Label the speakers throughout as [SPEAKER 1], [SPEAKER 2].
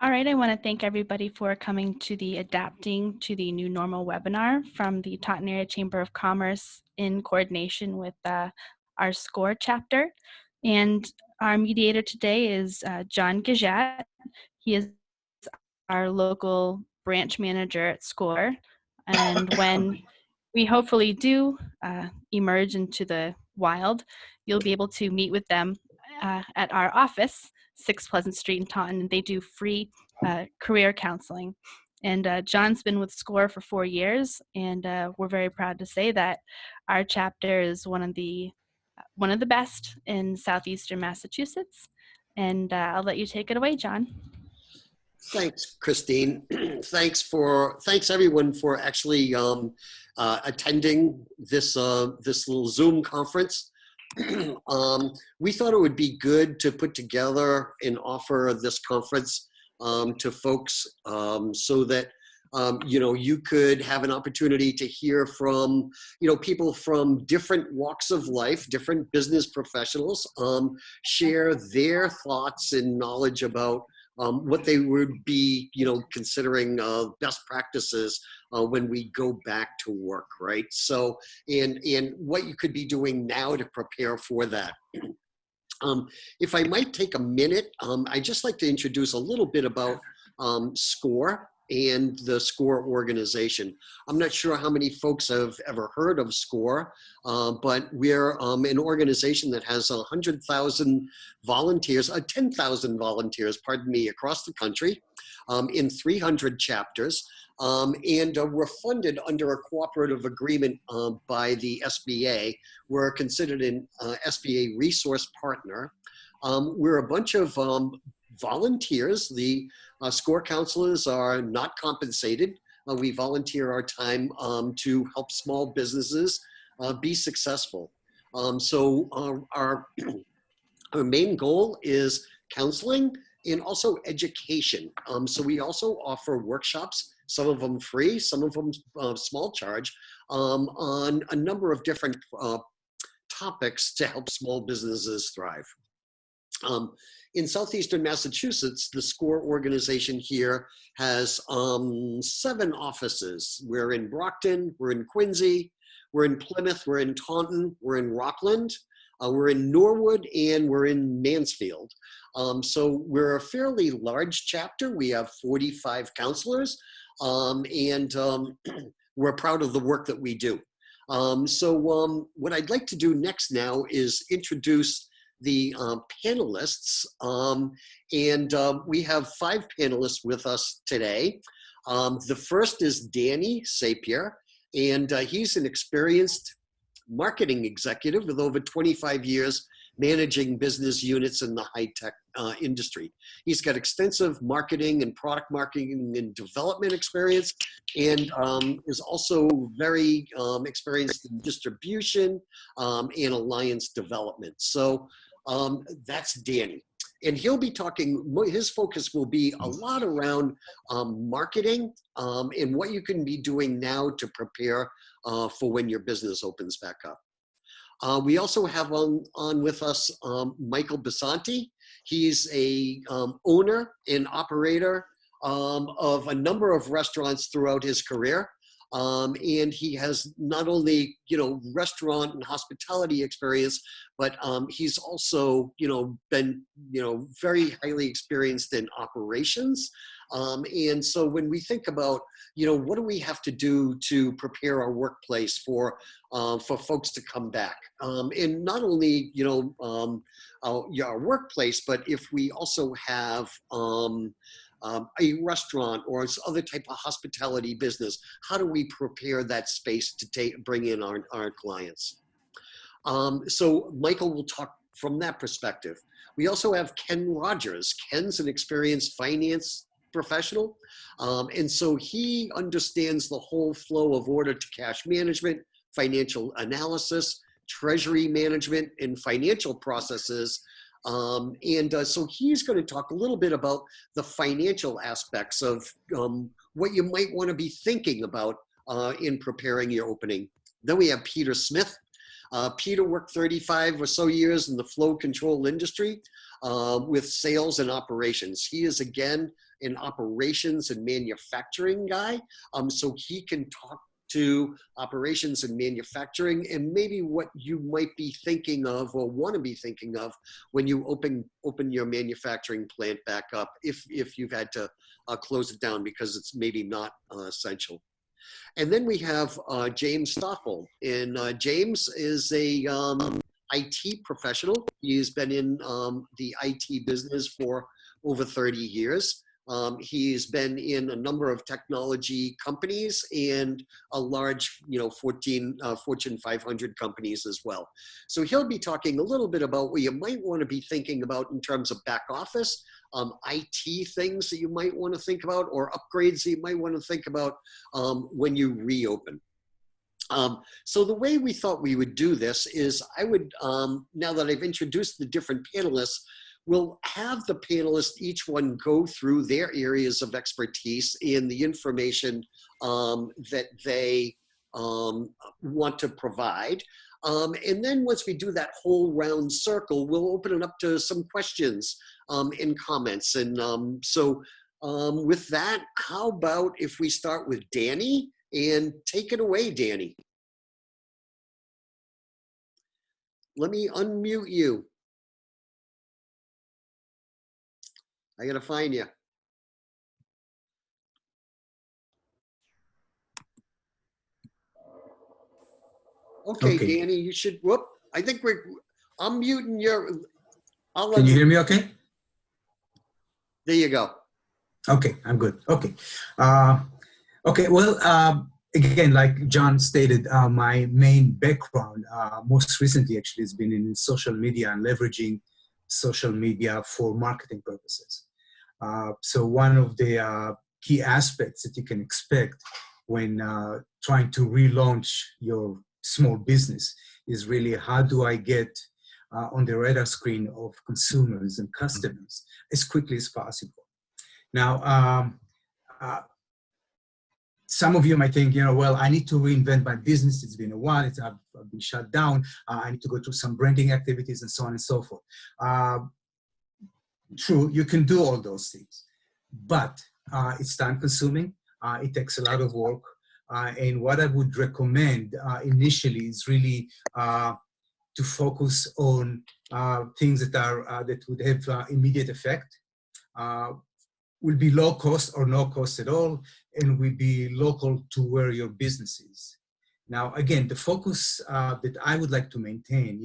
[SPEAKER 1] All right, I want to thank everybody for coming to the Adapting to the New Normal webinar from the Taunton Area Chamber of Commerce in coordination with our SCORE chapter. And our mediator today is John Gajat. He is our local branch manager at SCORE. And when we hopefully do emerge into the wild, you'll be able to meet with them at our office, 6 Pleasant Street in Taunton, and they do free career counseling. And John's been with SCORE for 4 years, and we're very proud to say that our chapter is one of the best in southeastern Massachusetts. And I'll let you take it away, John.
[SPEAKER 2] Thanks, Christine. Thanks everyone for actually attending this little Zoom conference. We thought it would be good to put together and offer this conference to folks so that you could have an opportunity to hear from people from different walks of life, different business professionals, share their thoughts and knowledge about what they would be, considering best practices when we go back to work, right? So, and what you could be doing now to prepare for that. If I might take a minute, I'd just like to introduce a little bit about SCORE and the SCORE organization. I'm not sure how many folks have ever heard of SCORE, but we're an organization that has 100,000 volunteers, 10,000 volunteers, pardon me, across the country in 300 chapters. And we're funded under a cooperative agreement by the SBA. We're considered an SBA resource partner. We're a bunch of volunteers. The SCORE counselors are not compensated. We volunteer our time to help small businesses be successful. So our main goal is counseling and also education. So we also offer workshops, some of them free, some of them small charge, on a number of different topics to help small businesses thrive. In southeastern Massachusetts, the SCORE organization here has 7 offices. We're in Brockton, we're in Quincy, we're in Plymouth, we're in Taunton, we're in Rockland, we're in Norwood, and we're in Mansfield. So we're a fairly large chapter. We have 45 counselors, and we're proud of the work that we do. So what I'd like to do next now is introduce the panelists, and we have 5 panelists with us today. The first is Danny Sapir, and he's an experienced marketing executive with over 25 years managing business units in the high-tech industry. He's got extensive marketing and product marketing and development experience, and is also very experienced in distribution and alliance development. So that's Danny. And he'll be talking, his focus will be a lot around marketing and what you can be doing now to prepare for when your business opens back up. We also have on with us Michael Basanti. He's a owner and operator of a number of restaurants throughout his career. And he has not only, restaurant and hospitality experience, but he's also, been, very highly experienced in operations. And so when we think about, what do we have to do to prepare our workplace for folks to come back? And not only, our workplace, but if we also have a restaurant or other type of hospitality business, how do we prepare that space to bring in our clients? So Michael will talk from that perspective. We also have Ken Rogers. Ken's an experienced finance professional. And so he understands the whole flow of order to cash management, financial analysis, treasury management, and financial processes. So he's going to talk a little bit about the financial aspects of what you might want to be thinking about in preparing your opening. Then we have Peter Smith. Peter worked 35 or so years in the flow control industry with sales and operations. He is, again, an operations and manufacturing guy, so he can talk to operations and manufacturing and maybe what you might be thinking of or want to be thinking of when you open your manufacturing plant back up, if you've had to close it down because it's maybe not essential. And then we have James Stoffel, and James is a IT professional. He's been in the IT business for over 30 years. He's been in a number of technology companies and a large, Fortune 500 companies as well. So he'll be talking a little bit about what you might want to be thinking about in terms of back office, IT things that you might want to think about, or upgrades that you might want to think about when you reopen. So the way we thought we would do this is I would, now that I've introduced the different panelists, we'll have the panelists, each one go through their areas of expertise and the information that they want to provide. And then once we do that whole round circle, we'll open it up to some questions and comments. And with that, how about if we start with Danny, and take it away, Danny. Let me unmute you. I gotta find you. Okay, Danny, you should, whoop. I think I'm muting your,
[SPEAKER 3] Can you hear me okay?
[SPEAKER 2] There you go.
[SPEAKER 3] Okay, I'm good. Okay. Okay, well, again, like John stated, my main background, most recently actually, has been in social media and leveraging social media for marketing purposes. So one of the key aspects that you can expect when trying to relaunch your small business is really, how do I get on the radar screen of consumers and customers as quickly as possible? Now, some of you might think, well, I need to reinvent my business. It's been a while. I've been shut down. I need to go through some branding activities and so on and so forth. True, you can do all those things, but it's time consuming. It takes a lot of work. And what I would recommend initially is really to focus on things that would have immediate effect, will be low cost or no cost at all, and will be local to where your business is. Now, again, the focus that I would like to maintain,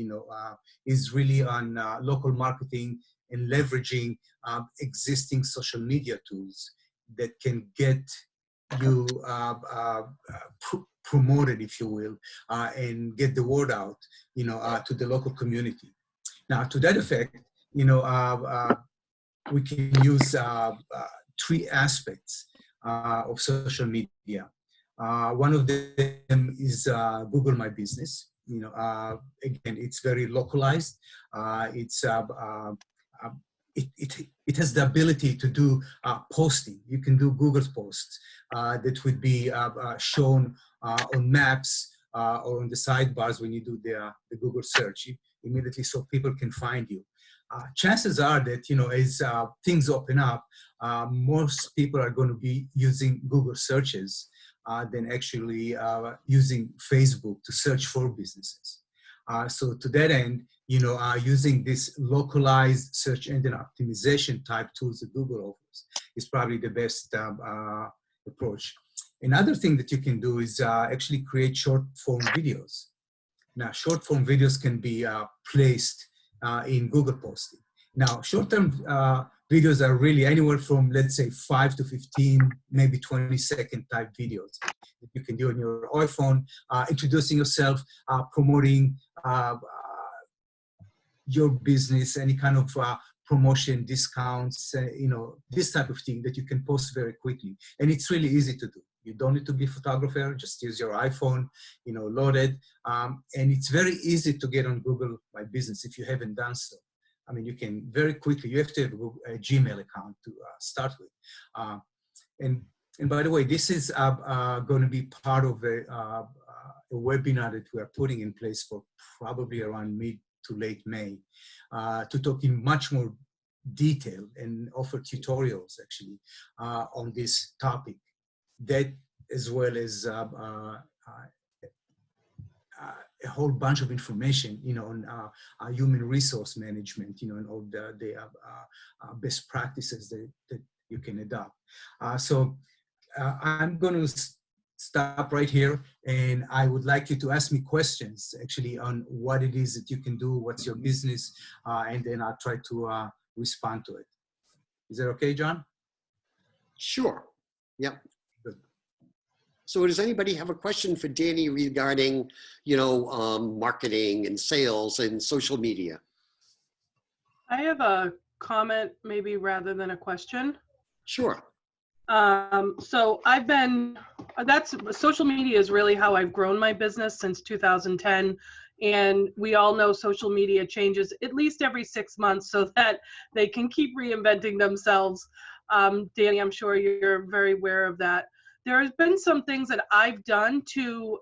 [SPEAKER 3] is really on local marketing and leveraging existing social media tools that can get you promoted, if you will, and get the word out, to the local community. Now, to that effect, we can use three aspects of social media. One of them is Google My Business. Again, it's very localized. It has the ability to do posting. You can do Google posts that would be shown on maps or on the sidebars when you do the Google search immediately, so people can find you. Chances are that, as things open up, most people are going to be using Google searches than actually using Facebook to search for businesses. So to that end, using this localized search engine optimization type tools that Google offers is probably the best approach. Another thing that you can do is actually create short form videos. Now, short form videos can be placed in Google posting. Now, short-term videos are really anywhere from, let's say, 5 to 15, maybe 20-second type videos that you can do on your iPhone, introducing yourself, promoting your business, any kind of promotion, discounts, this type of thing that you can post very quickly. And it's really easy to do. You don't need to be a photographer, just use your iPhone, load it. And it's very easy to get on Google My Business if you haven't done so. I mean, you can very quickly, you have to have a Gmail account to start with. And by the way, this is going to be part of a webinar that we are putting in place for probably around mid to late May to talk in much more detail and offer tutorials actually on this topic, that as well as a whole bunch of information, on human resource management, and all the best practices that you can adopt. I'm going to stop right here, and I would like you to ask me questions actually on what it is that you can do, what's your business, and then I'll try to respond to it. Is that okay, John?
[SPEAKER 2] Sure. Yep.
[SPEAKER 3] Good.
[SPEAKER 2] So does anybody have a question for Danny regarding, marketing and sales and social media?
[SPEAKER 4] I have a comment, maybe rather than a question.
[SPEAKER 2] Sure.
[SPEAKER 4] So social media is really how I've grown my business since 2010. And we all know social media changes at least every 6 months so that they can keep reinventing themselves. Danny, I'm sure you're very aware of that. There has been some things that I've done to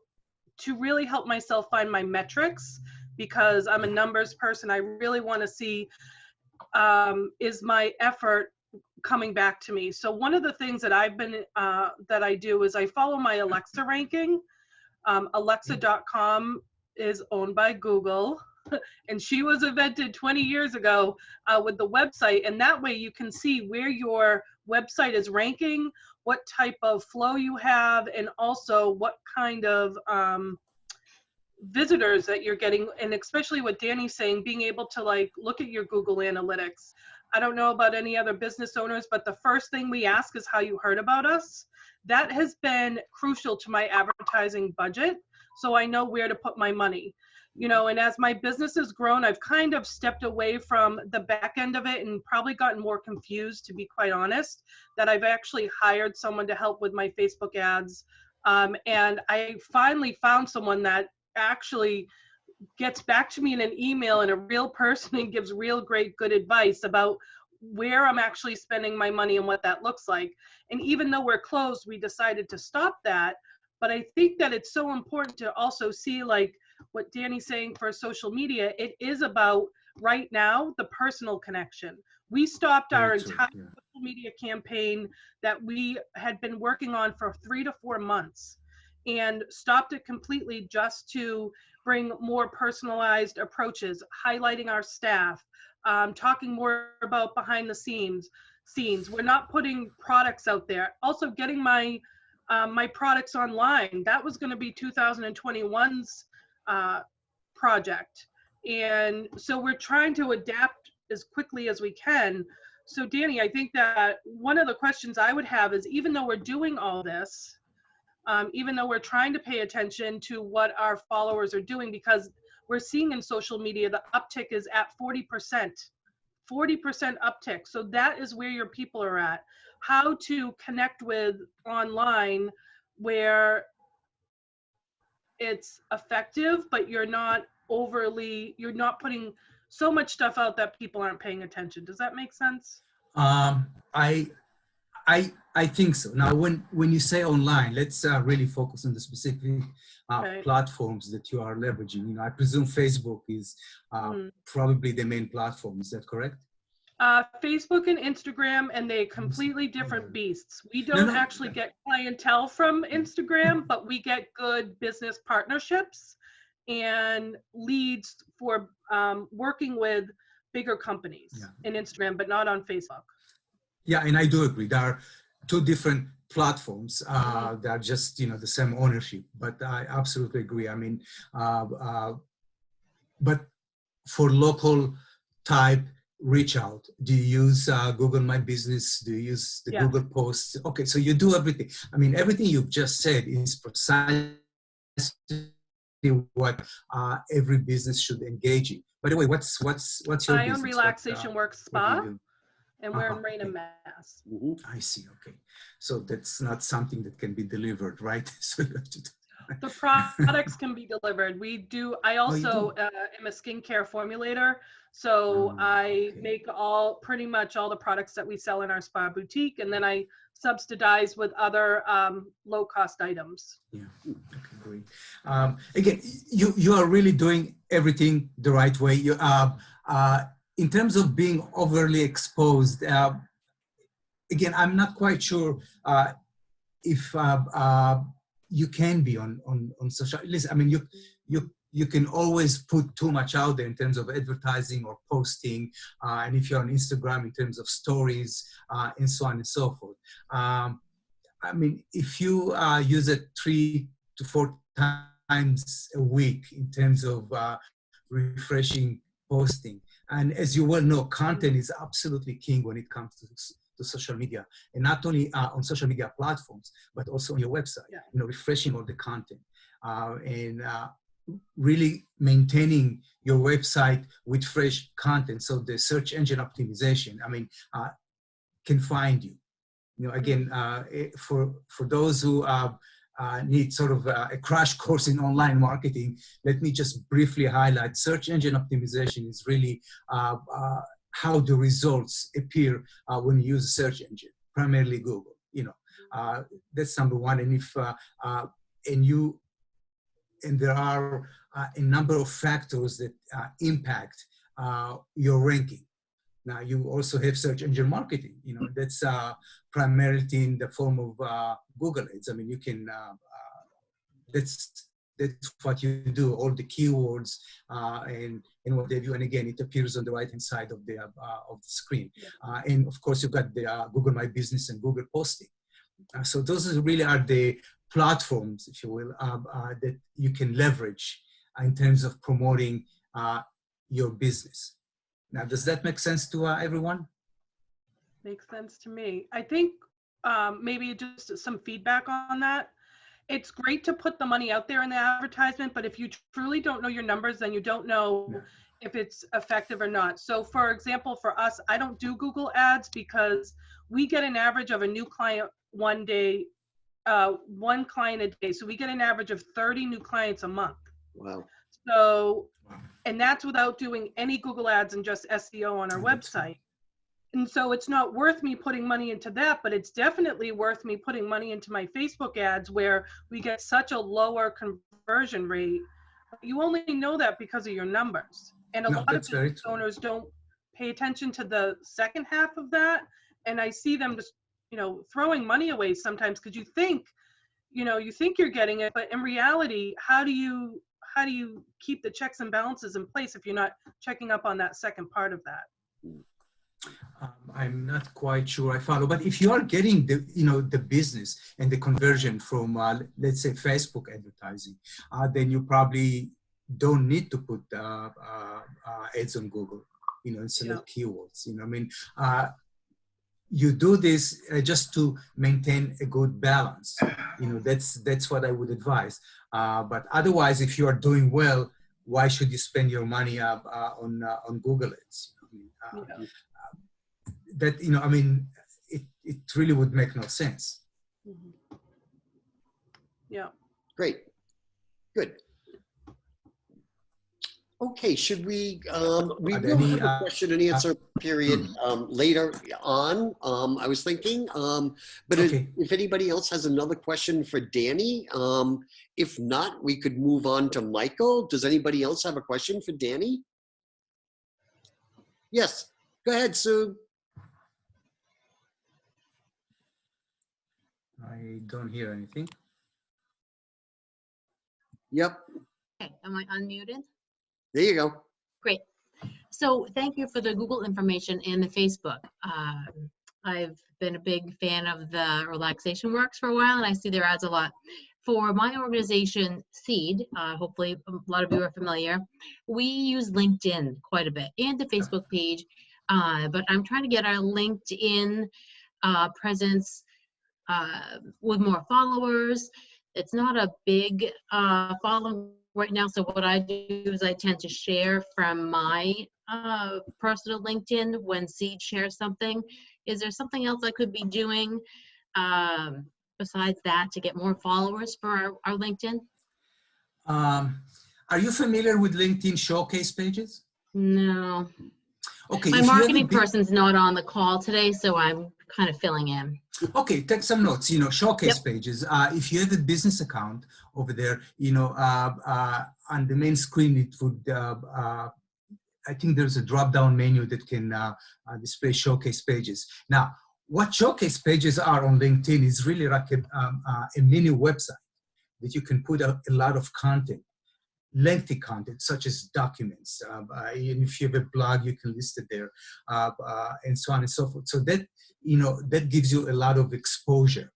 [SPEAKER 4] really help myself find my metrics, because I'm a numbers person. I really want to see, is my effort coming back to me? So one of the things that that I do is I follow my Alexa ranking. Alexa.com is owned by Google, and she was invented 20 years ago with the website. And that way you can see where your website is ranking, what type of flow you have, and also what kind of visitors that you're getting. And especially what Danny's saying, being able to look at your Google Analytics. I don't know about any other business owners, but the first thing we ask is how you heard about us. That has been crucial to my advertising budget, so I know where to put my money. And as my business has grown, I've kind of stepped away from the back end of it and probably gotten more confused, to be quite honest, that I've actually hired someone to help with my Facebook ads. And I finally found someone that actually gets back to me in an email, and a real person, and gives real great good advice about where I'm actually spending my money and what that looks like. And even though we're closed, we decided to stop that. But I think that it's so important to also see, what Danny's saying for social media, it is about right now the personal connection. We stopped our entire social media campaign that we had been working on for 3 to 4 months, and stopped it completely just to bring more personalized approaches, highlighting our staff, talking more about behind the scenes. We're not putting products out there. Also getting my products online. That was going to be 2021's project. And so we're trying to adapt as quickly as we can. So Danny, I think that one of the questions I would have is, even though we're doing all this, even though we're trying to pay attention to what our followers are doing, because we're seeing in social media, the uptick is at 40%, 40% uptick. So that is where your people are at. How to connect with online where it's effective, but you're not putting so much stuff out that people aren't paying attention. Does that make sense?
[SPEAKER 3] I think so. Now, when you say online, let's really focus on the specific platforms that you are leveraging. I presume Facebook is probably the main platform. Is that correct?
[SPEAKER 4] Facebook and Instagram, and they're completely different beasts. We don't actually get clientele from Instagram, but we get good business partnerships and leads for working with bigger companies in Instagram, but not on Facebook.
[SPEAKER 3] Yeah, and I do agree. There are two different platforms that are just, the same ownership, but I absolutely agree. I mean, but for local type reach out, do you use Google My Business? Do you use the Google Posts? Okay, so you do everything. I mean, everything you've just said is precisely what every business should engage in. By the way, what's your business?
[SPEAKER 4] I own Relaxation Works Spa. And we're in Raynham, Mass.
[SPEAKER 3] I see. Okay, so that's not something that can be delivered, right? So you have to.
[SPEAKER 4] The products can be delivered. I
[SPEAKER 3] Oh, you
[SPEAKER 4] also
[SPEAKER 3] do?
[SPEAKER 4] am a skincare formulator. So
[SPEAKER 3] Oh,
[SPEAKER 4] I
[SPEAKER 3] okay.
[SPEAKER 4] make pretty much all the products that we sell in our spa boutique. And then I subsidize with other low cost items.
[SPEAKER 3] Yeah. Okay, great. Again, you are really doing everything the right way. In terms of being overly exposed, again, I'm not quite sure if you can be on social. Listen, I mean, you can always put too much out there in terms of advertising or posting, and if you're on Instagram in terms of stories and so on and so forth. I mean, if you use it 3 to 4 times a week in terms of refreshing posting, and as you well know, content is absolutely king when it comes to social media, and not only on social media platforms, but also on your website.
[SPEAKER 4] Yeah.
[SPEAKER 3] You know, refreshing all the content and really maintaining your website with fresh content, so the search engine optimization, I mean, can find you. You know, again, for those who need sort of a crash course in online marketing, let me just briefly highlight search engine optimization is really how the results appear when you use a search engine, primarily Google. You know, that's number one. And if and there are a number of factors that impact your ranking. Now you also have search engine marketing. You know, that's primarily in the form of Google Ads. I mean, you can. That's what you do. All the keywords and what they do. And again, it appears on the right hand side of the screen. And of course, you've got the Google My Business and Google Posting. So those really are the platforms, if you will, that you can leverage in terms of promoting your business. Now, does that make sense to everyone?
[SPEAKER 4] Makes sense to me. I think maybe just some feedback on that. It's great to put the money out there in the advertisement, but if you truly don't know your numbers, then you don't know if it's effective or not. So for example, for us, I don't do Google ads because we get an average of a new client one client a day. So we get an average of 30 new clients a month.
[SPEAKER 2] Wow.
[SPEAKER 4] So, and that's without doing any Google ads and just SEO on our website. And so it's not worth me putting money into that, but it's definitely worth me putting money into my Facebook ads where we get such a lower conversion rate. You only know that because of your numbers. And a lot of business owners don't pay attention to the second half of that. And I see them just, you know, throwing money away sometimes because you think you're getting it, but in reality, how do you keep the checks and balances in place if you're not checking up on that second part of that?
[SPEAKER 3] I'm not quite sure I follow, but if you are getting the business and the conversion from let's say Facebook advertising, then you probably don't need to put ads on Google, and select keywords. I mean, you do this just to maintain a good balance. That's what I would advise. But otherwise, if you are doing well, why should you spend your money on Google ads? That, I mean, it really would make no sense.
[SPEAKER 4] Mm-hmm. Yeah.
[SPEAKER 2] Great. Good. Okay, should we will have a question and answer period later on, I was thinking, but
[SPEAKER 3] okay.
[SPEAKER 2] if anybody else has another question for Danny, if not, we could move on to Michael. Does anybody else have a question for Danny? Yes, go ahead, Sue.
[SPEAKER 3] I don't hear anything.
[SPEAKER 2] Yep.
[SPEAKER 5] Okay, am I unmuted?
[SPEAKER 2] There you go.
[SPEAKER 5] Great. So thank you for the Google information and the Facebook. I've been a big fan of the Relaxation Works for a while, and I see their ads a lot. For my organization, Seed, hopefully a lot of you are familiar, we use LinkedIn quite a bit and the Facebook page, but I'm trying to get our LinkedIn presence with more followers. It's not a big following right now, so what I do is I tend to share from my personal LinkedIn when Seed shares something. Is there something else I could be doing besides that to get more followers for our LinkedIn?
[SPEAKER 3] Are you familiar with LinkedIn showcase pages?
[SPEAKER 5] No.
[SPEAKER 3] Okay,
[SPEAKER 5] My
[SPEAKER 3] if you have a
[SPEAKER 5] marketing
[SPEAKER 3] big,
[SPEAKER 5] person's not on the call today, so I'm kind of filling in.
[SPEAKER 3] okay, take some notes, showcase pages. If you have a business account over there, on the main screen, it would, I think there's a drop-down menu that can display showcase pages. Now, what showcase pages are on LinkedIn is really like a mini website that you can put a lot of content, lengthy content, such as documents. And if you have a blog, you can list it there, and so on and so forth. So that, that gives you a lot of exposure.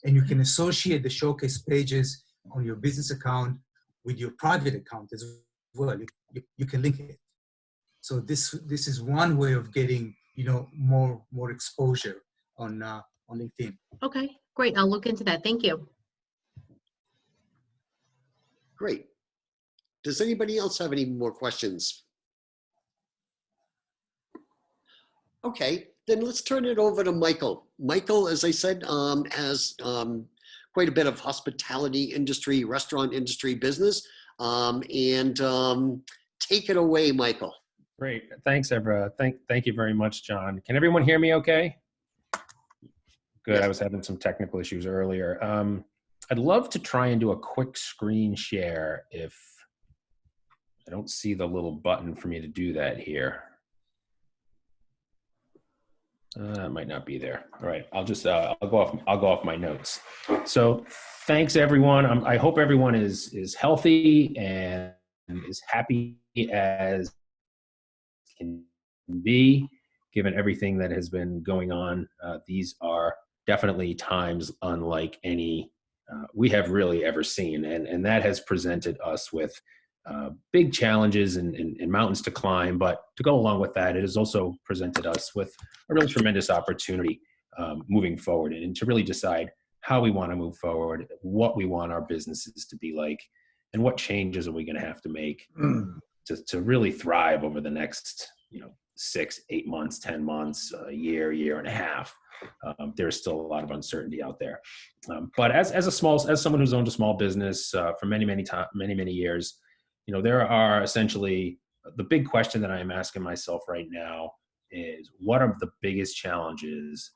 [SPEAKER 3] And you can associate the showcase pages on your business account with your private account as well. You can link it. So this is one way of getting, more exposure on LinkedIn.
[SPEAKER 5] Okay, great. I'll look into that. Thank you.
[SPEAKER 2] Great. Does anybody else have any more questions? Okay, then let's turn it over to Michael. Michael, as I said, has quite a bit of hospitality industry, restaurant industry business. Take it away, Michael.
[SPEAKER 6] Great. Thanks, Evra. Thank you very much, John. Can everyone hear me okay? Good.
[SPEAKER 2] Yes.
[SPEAKER 6] I was having some technical issues earlier. I'd love to try and do a quick screen share if I don't see the little button for me to do that here. It might not be there. All right. I'll just, I'll go off my notes. So thanks everyone. I hope everyone is healthy and is happy as can be, given everything that has been going on. These are definitely times unlike any we have really ever seen. And that has presented us with big challenges and mountains to climb. But to go along with that, it has also presented us with a really tremendous opportunity moving forward and to really decide how we want to move forward, what we want our businesses to be like, and what changes are we going to have to make to really thrive over the next 6, 8 months, 10 months, a year and a half. There's still a lot of uncertainty out there. But as someone who's owned a small business for many years, there are essentially the big question that I'm asking myself right now is what are the biggest challenges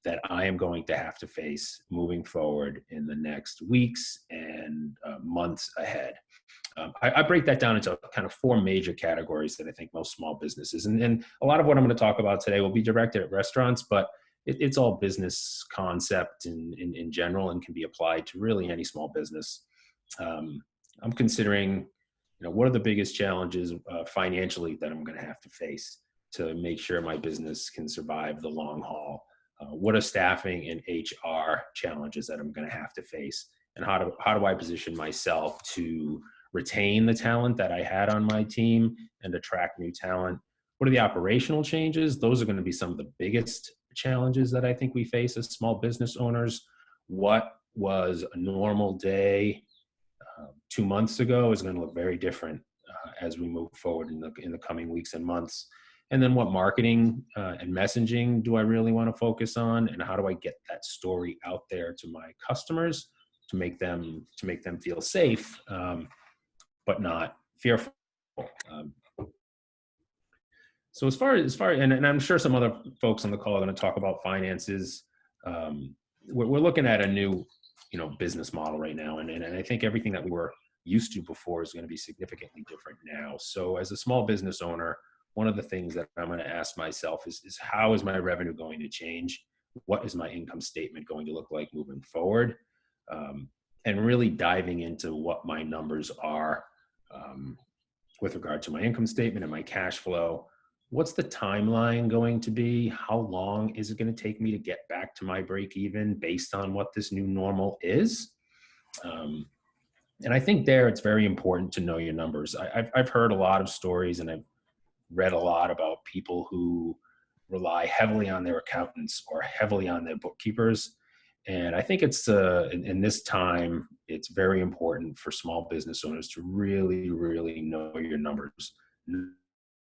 [SPEAKER 6] that I am going to have to face moving forward in the next weeks and months ahead. I break that down into kind of 4 major categories that I think most small businesses, and a lot of what I'm going to talk about today will be directed at restaurants, but it's all business concept in general and can be applied to really any small business. I'm considering, what are the biggest challenges financially that I'm going to have to face to make sure my business can survive the long haul? What are staffing and HR challenges that I'm going to have to face? And how do I position myself to retain the talent that I had on my team and attract new talent? What are the operational changes? Those are going to be some of the biggest challenges that I think we face as small business owners. What was a normal day 2 months ago is going to look very different as we move forward in the coming weeks and months. And then what marketing and messaging do I really want to focus on, and how do I get that story out there to my customers to make them feel safe, but not fearful. So as far and I'm sure some other folks on the call are going to talk about finances. We're looking at a new business model right now, and I think everything that we were used to before is going to be significantly different now. So as a small business owner, one of the things that I'm going to ask myself is how is my revenue going to change? What is my income statement going to look like moving forward? And really diving into what my numbers are with regard to my income statement and my cash flow. What's the timeline going to be? How long is it going to take me to get back to my break even based on what this new normal is? And I think it's very important to know your numbers. I've heard a lot of stories and I've read a lot about people who rely heavily on their accountants or heavily on their bookkeepers. And I think it's in this time, it's very important for small business owners to really, really know your numbers,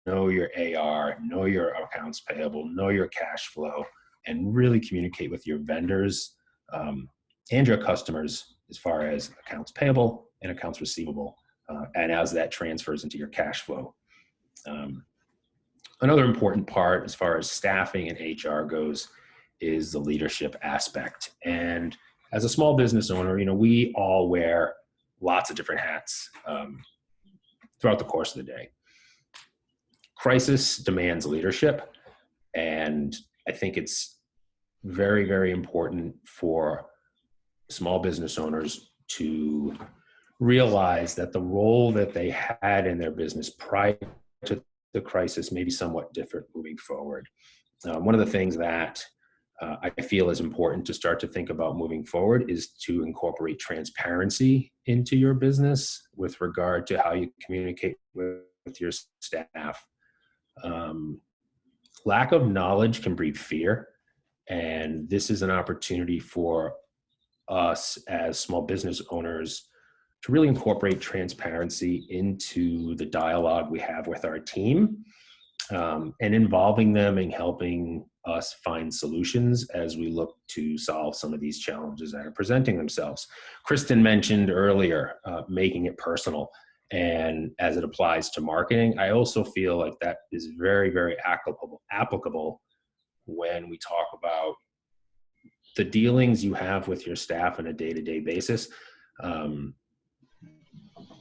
[SPEAKER 6] know your AR, know your accounts payable, know your cash flow, and really communicate with your vendors and your customers as far as accounts payable and accounts receivable, and as that transfers into your cash flow. Another important part as far as staffing and HR goes is the leadership aspect. And as a small business owner, we all wear lots of different hats throughout the course of the day. Crisis demands leadership, and I think it's very, very important for small business owners to realize that the role that they had in their business prior to the crisis may be somewhat different moving forward. One of the things that I feel is important to start to think about moving forward is to incorporate transparency into your business with regard to how you communicate with your staff. Lack of knowledge can breed fear, and this is an opportunity for us as small business owners to really incorporate transparency into the dialogue we have with our team, and involving them in helping us find solutions as we look to solve some of these challenges that are presenting themselves. Kristen mentioned earlier, making it personal, and as it applies to marketing, I also feel like that is very, very applicable when we talk about the dealings you have with your staff on a day-to-day basis.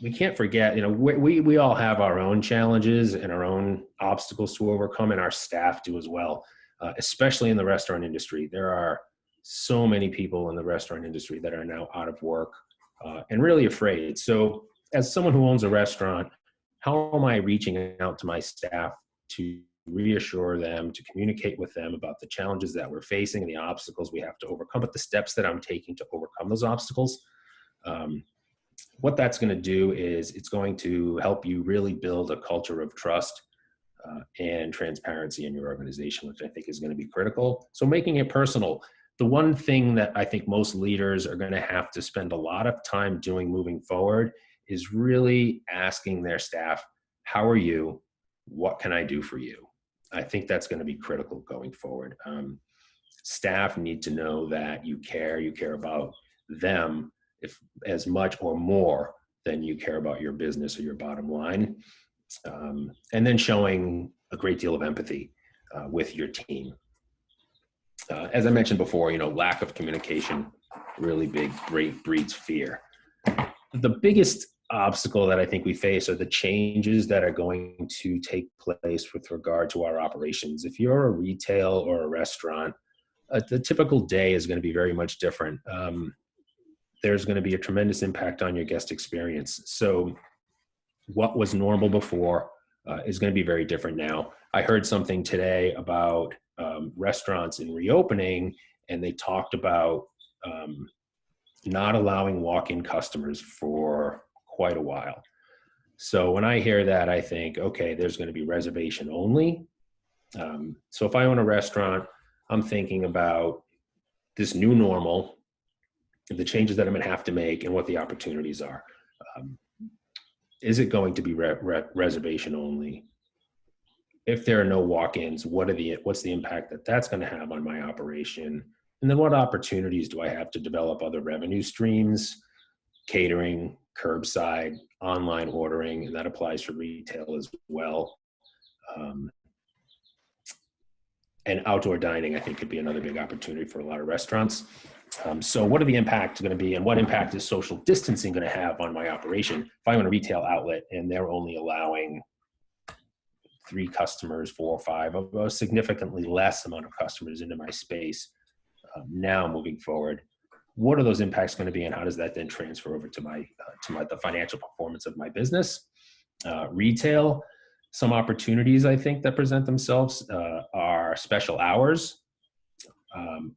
[SPEAKER 6] We can't forget, we all have our own challenges and our own obstacles to overcome, and our staff do as well, especially in the restaurant industry. There are so many people in the restaurant industry that are now out of work and really afraid. So as someone who owns a restaurant, how am I reaching out to my staff to reassure them, to communicate with them about the challenges that we're facing and the obstacles we have to overcome, but the steps that I'm taking to overcome those obstacles? What that's going to do is it's going to help you really build a culture of trust and transparency in your organization, which I think is going to be critical. So making it personal. The one thing that I think most leaders are going to have to spend a lot of time doing moving forward is really asking their staff, how are you? What can I do for you? I think that's going to be critical going forward. Staff need to know that you care about them if as much or more than you care about your business or your bottom line. And then showing a great deal of empathy with your team. As I mentioned before, lack of communication really breeds fear. The biggest obstacle that I think we face are the changes that are going to take place with regard to our operations. If you're a retail or a restaurant, the typical day is going to be very much different. There's going to be a tremendous impact on your guest experience. So what was normal before is going to be very different now. I heard something today about restaurants in reopening, and they talked about not allowing walk-in customers for quite a while. So when I hear that, I think, okay, there's going to be reservation only. So if I own a restaurant, I'm thinking about this new normal, the changes that I'm going to have to make, and what the opportunities are. Is it going to be reservation only? If there are no walk-ins, what's the impact that's going to have on my operation? And then what opportunities do I have to develop other revenue streams, catering, curbside, online ordering, and that applies for retail as well. And outdoor dining, I think, could be another big opportunity for a lot of restaurants. So what are the impacts going to be, and what impact is social distancing going to have on my operation? If I own a retail outlet and they're only allowing 3 customers, 4 or 5, of a significantly less amount of customers into my space now moving forward, what are those impacts going to be, and how does that then transfer over to the financial performance of my business? Retail, some opportunities I think that present themselves are special hours,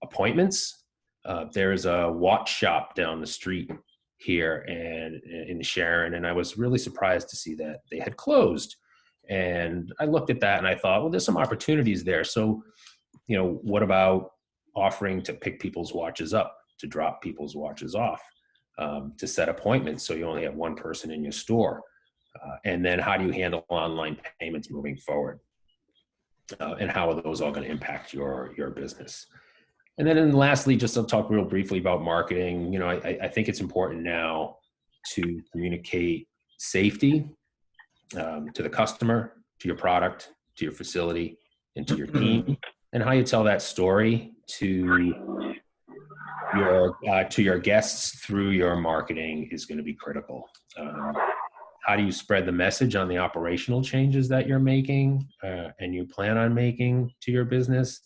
[SPEAKER 6] appointments. There's a watch shop down the street here and in Sharon, and I was really surprised to see that they had closed. And I looked at that and I thought, well, there's some opportunities there. So, what about offering to pick people's watches up, to drop people's watches off, to set appointments so you only have one person in your store? And then how do you handle online payments moving forward? And how are those all going to impact your business? And then lastly, just to talk real briefly about marketing, I think it's important now to communicate safety to the customer, to your product, to your facility, and to your team, and how you tell that story to your guests through your marketing is going to be critical. How do you spread the message on the operational changes that you're making and you plan on making to your business?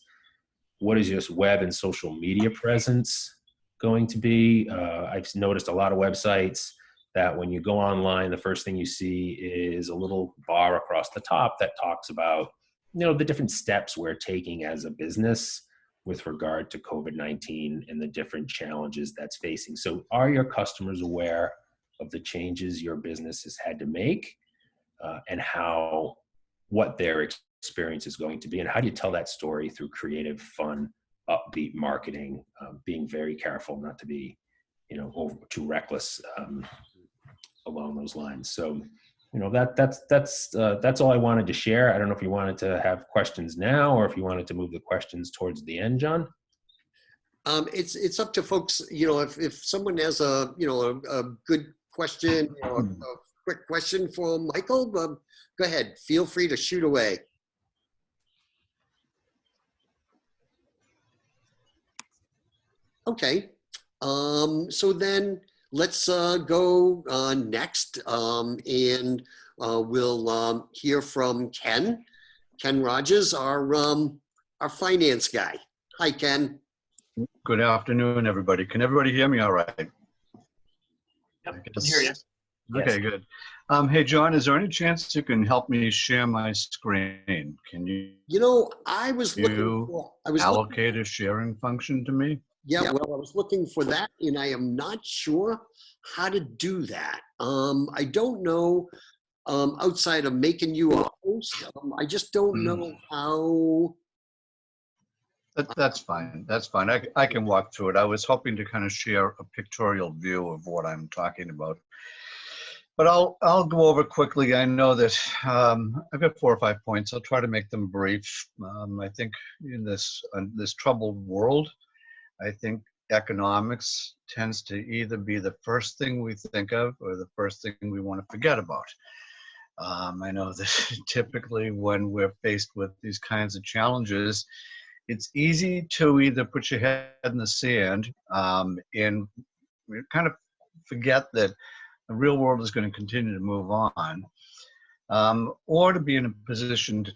[SPEAKER 6] What is your web and social media presence going to be? I've noticed a lot of websites that when you go online, the first thing you see is a little bar across the top that talks about, the different steps we're taking as a business with regard to COVID-19 and the different challenges that's facing. So are your customers aware of the changes your business has had to make and what their experience is going to be? And how do you tell that story through creative, fun, upbeat marketing, being very careful not to be, too reckless along those lines. So, that's all I wanted to share. I don't know if you wanted to have questions now or if you wanted to move the questions towards the end, John.
[SPEAKER 2] It's up to folks. If someone has a good question, a quick question for Michael, go ahead. Feel free to shoot away. Okay. So then let's go next, and we'll hear from Ken. Ken Rogers, our finance guy. Hi, Ken.
[SPEAKER 7] Good afternoon, everybody. Can everybody hear me all right?
[SPEAKER 6] Yep, I can hear you.
[SPEAKER 7] Okay, good. Hey, John, is there any chance you can help me share my screen? Can you?
[SPEAKER 2] I was looking for.
[SPEAKER 7] Allocate a sharing function to me.
[SPEAKER 2] Yeah, well, I was looking for that, and I am not sure how to do that. I don't know. Outside of making you a host, I just don't know how.
[SPEAKER 7] That's fine. That's fine. I can walk through it. I was hoping to kind of share a pictorial view of what I'm talking about. But I'll go over quickly. I know that I've got 4 or 5 points. I'll try to make them brief. I think in this troubled world, I think economics tends to either be the first thing we think of or the first thing we want to forget about. I know that typically when we're faced with these kinds of challenges, it's easy to either put your head in the sand and kind of forget that the real world is going to continue to move on, or to be in a position to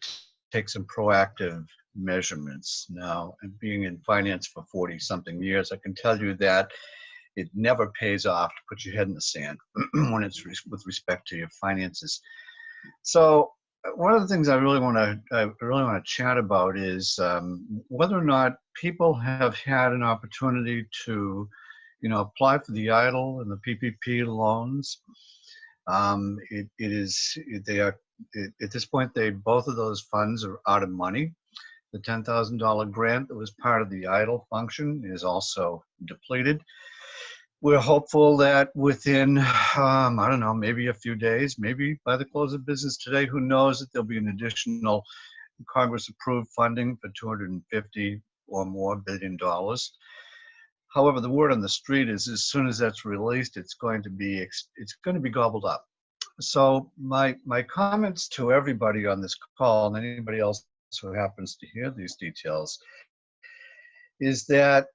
[SPEAKER 7] take some proactive measurements. Now, and being in finance for 40-something years, I can tell you that it never pays off to put your head in the sand when it's with respect to your finances. So one of the things I really want to chat about is whether or not people have had an opportunity to, apply for the EIDL and the PPP loans. At this point, both of those funds are out of money. The $10,000 grant that was part of the EIDL function is also depleted. We're hopeful that within, I don't know, maybe a few days, maybe by the close of business today, who knows, that there'll be an additional Congress-approved funding for $250 or more billion. However, the word on the street is as soon as that's released, it's going to be gobbled up. So my comments to everybody on this call and anybody else who happens to hear these details is that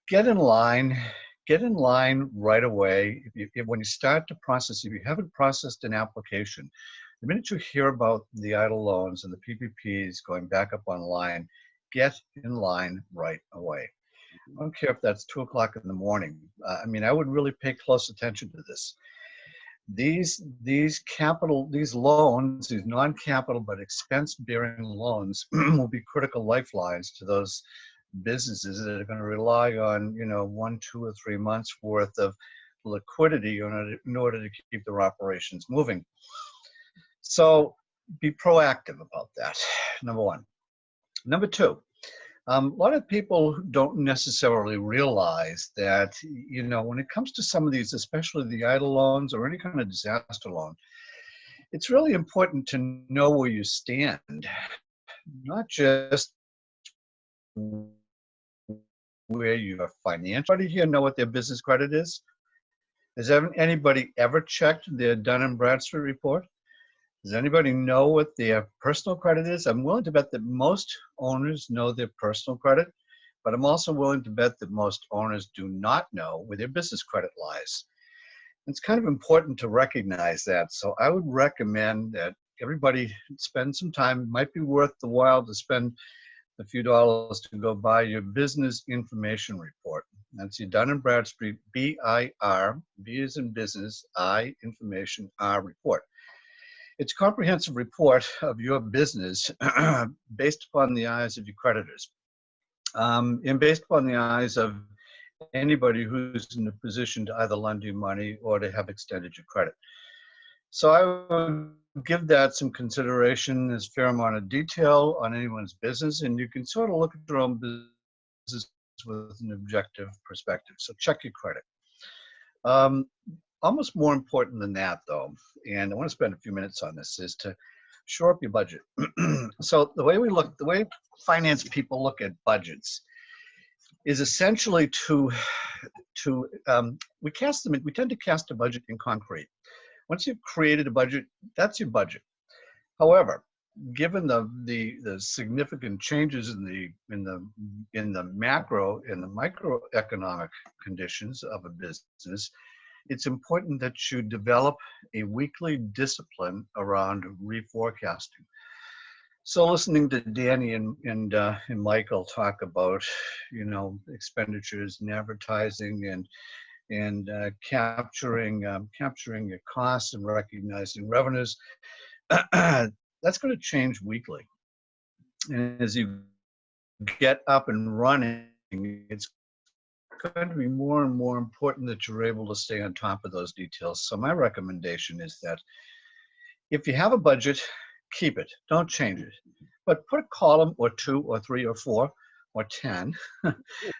[SPEAKER 7] get in line right away. When you start to process, if you haven't processed an application, the minute you hear about the EIDL loans and the PPPs going back up online, get in line right away. I don't care if that's 2 o'clock in the morning. I would really pay close attention to this. These loans, these non-capital but expense-bearing loans will be critical lifelines to those businesses that are going to rely on 1, 2, or 3 months worth of liquidity in order to keep their operations moving. So be proactive about that, number one. Number two, a lot of people don't necessarily realize that, when it comes to some of these, especially the EIDL loans or any kind of disaster loan, it's really important to know where you stand, not just where you are financially. Anybody here know what their business credit is? Has anybody ever checked their Dun & Bradstreet report? Does anybody know what their personal credit is? I'm willing to bet that most owners know their personal credit, but I'm also willing to bet that most owners do not know where their business credit lies. It's kind of important to recognize that. So I would recommend that everybody spend some time. It might be worth the while to spend a few dollars to go buy your business information report. That's your Dun & Bradstreet BIR, B as in business, I, information, R report. It's a comprehensive report of your business based upon the eyes of your creditors and based upon the eyes of anybody who's in a position to either lend you money or to have extended your credit. So I would give that some consideration. There's a fair amount of detail on anyone's business, and you can sort of look at your own business with an objective perspective. So check your credit. Almost more important than that, though, and I want to spend a few minutes on this, is to shore up your budget. So the way finance people look at budgets is essentially we tend to cast a budget in concrete. Once you've created a budget, that's your budget. However, given the significant changes in the macro and the microeconomic conditions of a business, it's important that you develop a weekly discipline around reforecasting. So listening to Danny and Michael talk about, expenditures and advertising and capturing your costs and recognizing revenues, that's going to change weekly. And as you get up and running, it's going to be more and more important that you're able to stay on top of those details. So my recommendation is that if you have a budget, keep it, don't change it, but put a column or 2 or 3 or 4 or 10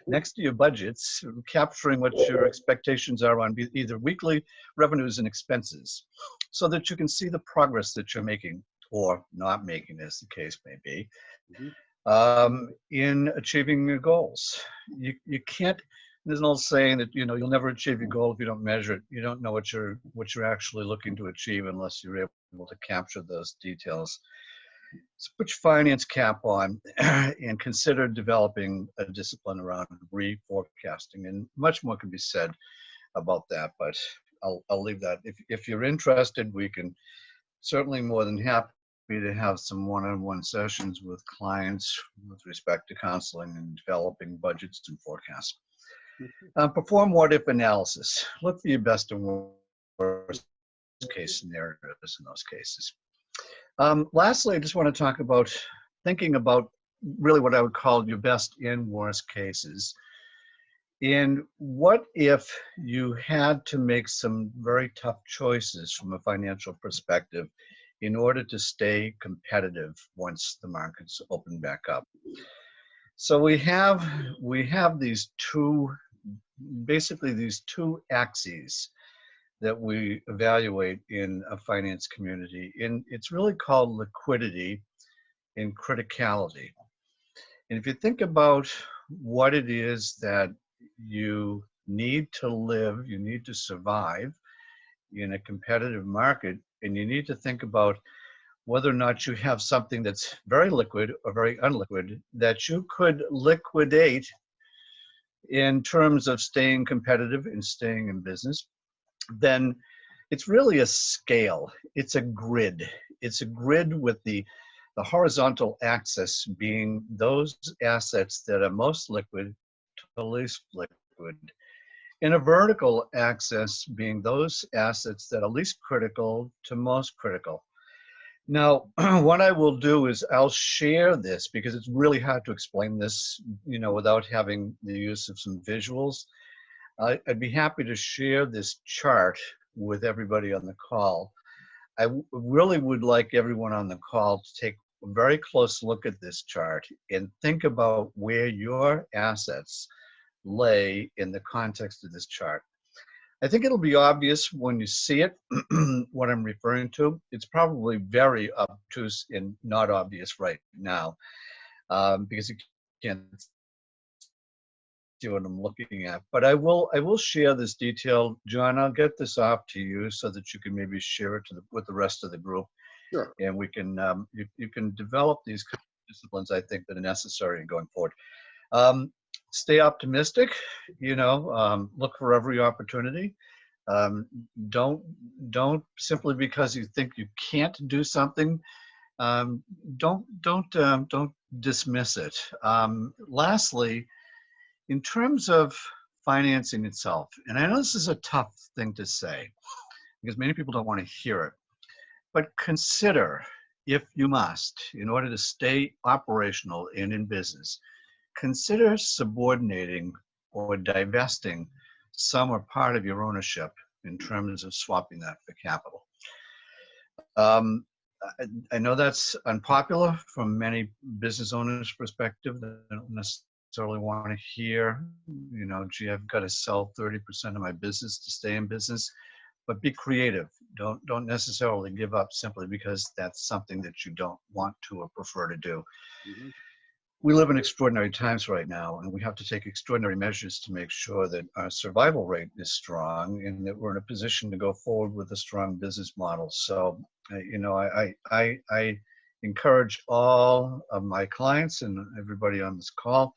[SPEAKER 7] next to your budgets, capturing what your expectations are on either weekly revenues and expenses, so that you can see the progress that you're making or not making, as the case may be, in achieving your goals. You can't. There's an old saying that you'll never achieve your goal if you don't measure it. You don't know what you're actually looking to achieve unless you're able to capture those details. So put your finance cap on and consider developing a discipline around reforecasting. And much more can be said about that, but I'll leave that. If you're interested, we can certainly more than happy to have some one-on-one sessions with clients with respect to counseling and developing budgets and forecasts. Perform what-if analysis. Look for your best and worst case scenarios in those cases. Lastly, I just want to talk about thinking about really what I would call your best and worst cases. And what if you had to make some very tough choices from a financial perspective in order to stay competitive once the markets open back up? So we have these these two axes that we evaluate in a finance community, and it's really called liquidity and criticality. And if you think about what it is that you need to live, you need to survive in a competitive market, and you need to think about whether or not you have something that's very liquid or very unliquid that you could liquidate in terms of staying competitive and staying in business, then it's really a scale. It's a grid. It's a grid with the horizontal axis being those assets that are most liquid to least liquid, and a vertical axis being those assets that are least critical to most critical. Now, what I will do is I'll share this because it's really hard to explain this, without having the use of some visuals. I'd be happy to share this chart with everybody on the call. I really would like everyone on the call to take a very close look at this chart and think about where your assets lay in the context of this chart. I think it'll be obvious when you see it, what I'm referring to. It's probably very obtuse and not obvious right now because you can't see what I'm looking at. But I will share this detail, John. I'll get this off to you so that you can maybe share it with the rest of the group,
[SPEAKER 2] Sure.
[SPEAKER 7] and we can you can develop these kind of disciplines I think that are necessary in going forward. Stay optimistic. Look for every opportunity. Um, don't simply because you think you can't do something. Don't dismiss it. Lastly, in terms of financing itself, and I know this is a tough thing to say because many people don't want to hear it, but consider, if you must, in order to stay operational and in business, consider subordinating or divesting some or part of your ownership in terms of swapping that for capital. I know that's unpopular from many business owners' perspective. They don't necessarily want to hear, gee, I've got to sell 30% of my business to stay in business. But be creative. Don't necessarily give up simply because that's something that you don't want to or prefer to do.
[SPEAKER 2] Mhm.
[SPEAKER 7] We live in extraordinary times right now, and we have to take extraordinary measures to make sure that our survival rate is strong and that we're in a position to go forward with a strong business model. So, I encourage all of my clients and everybody on this call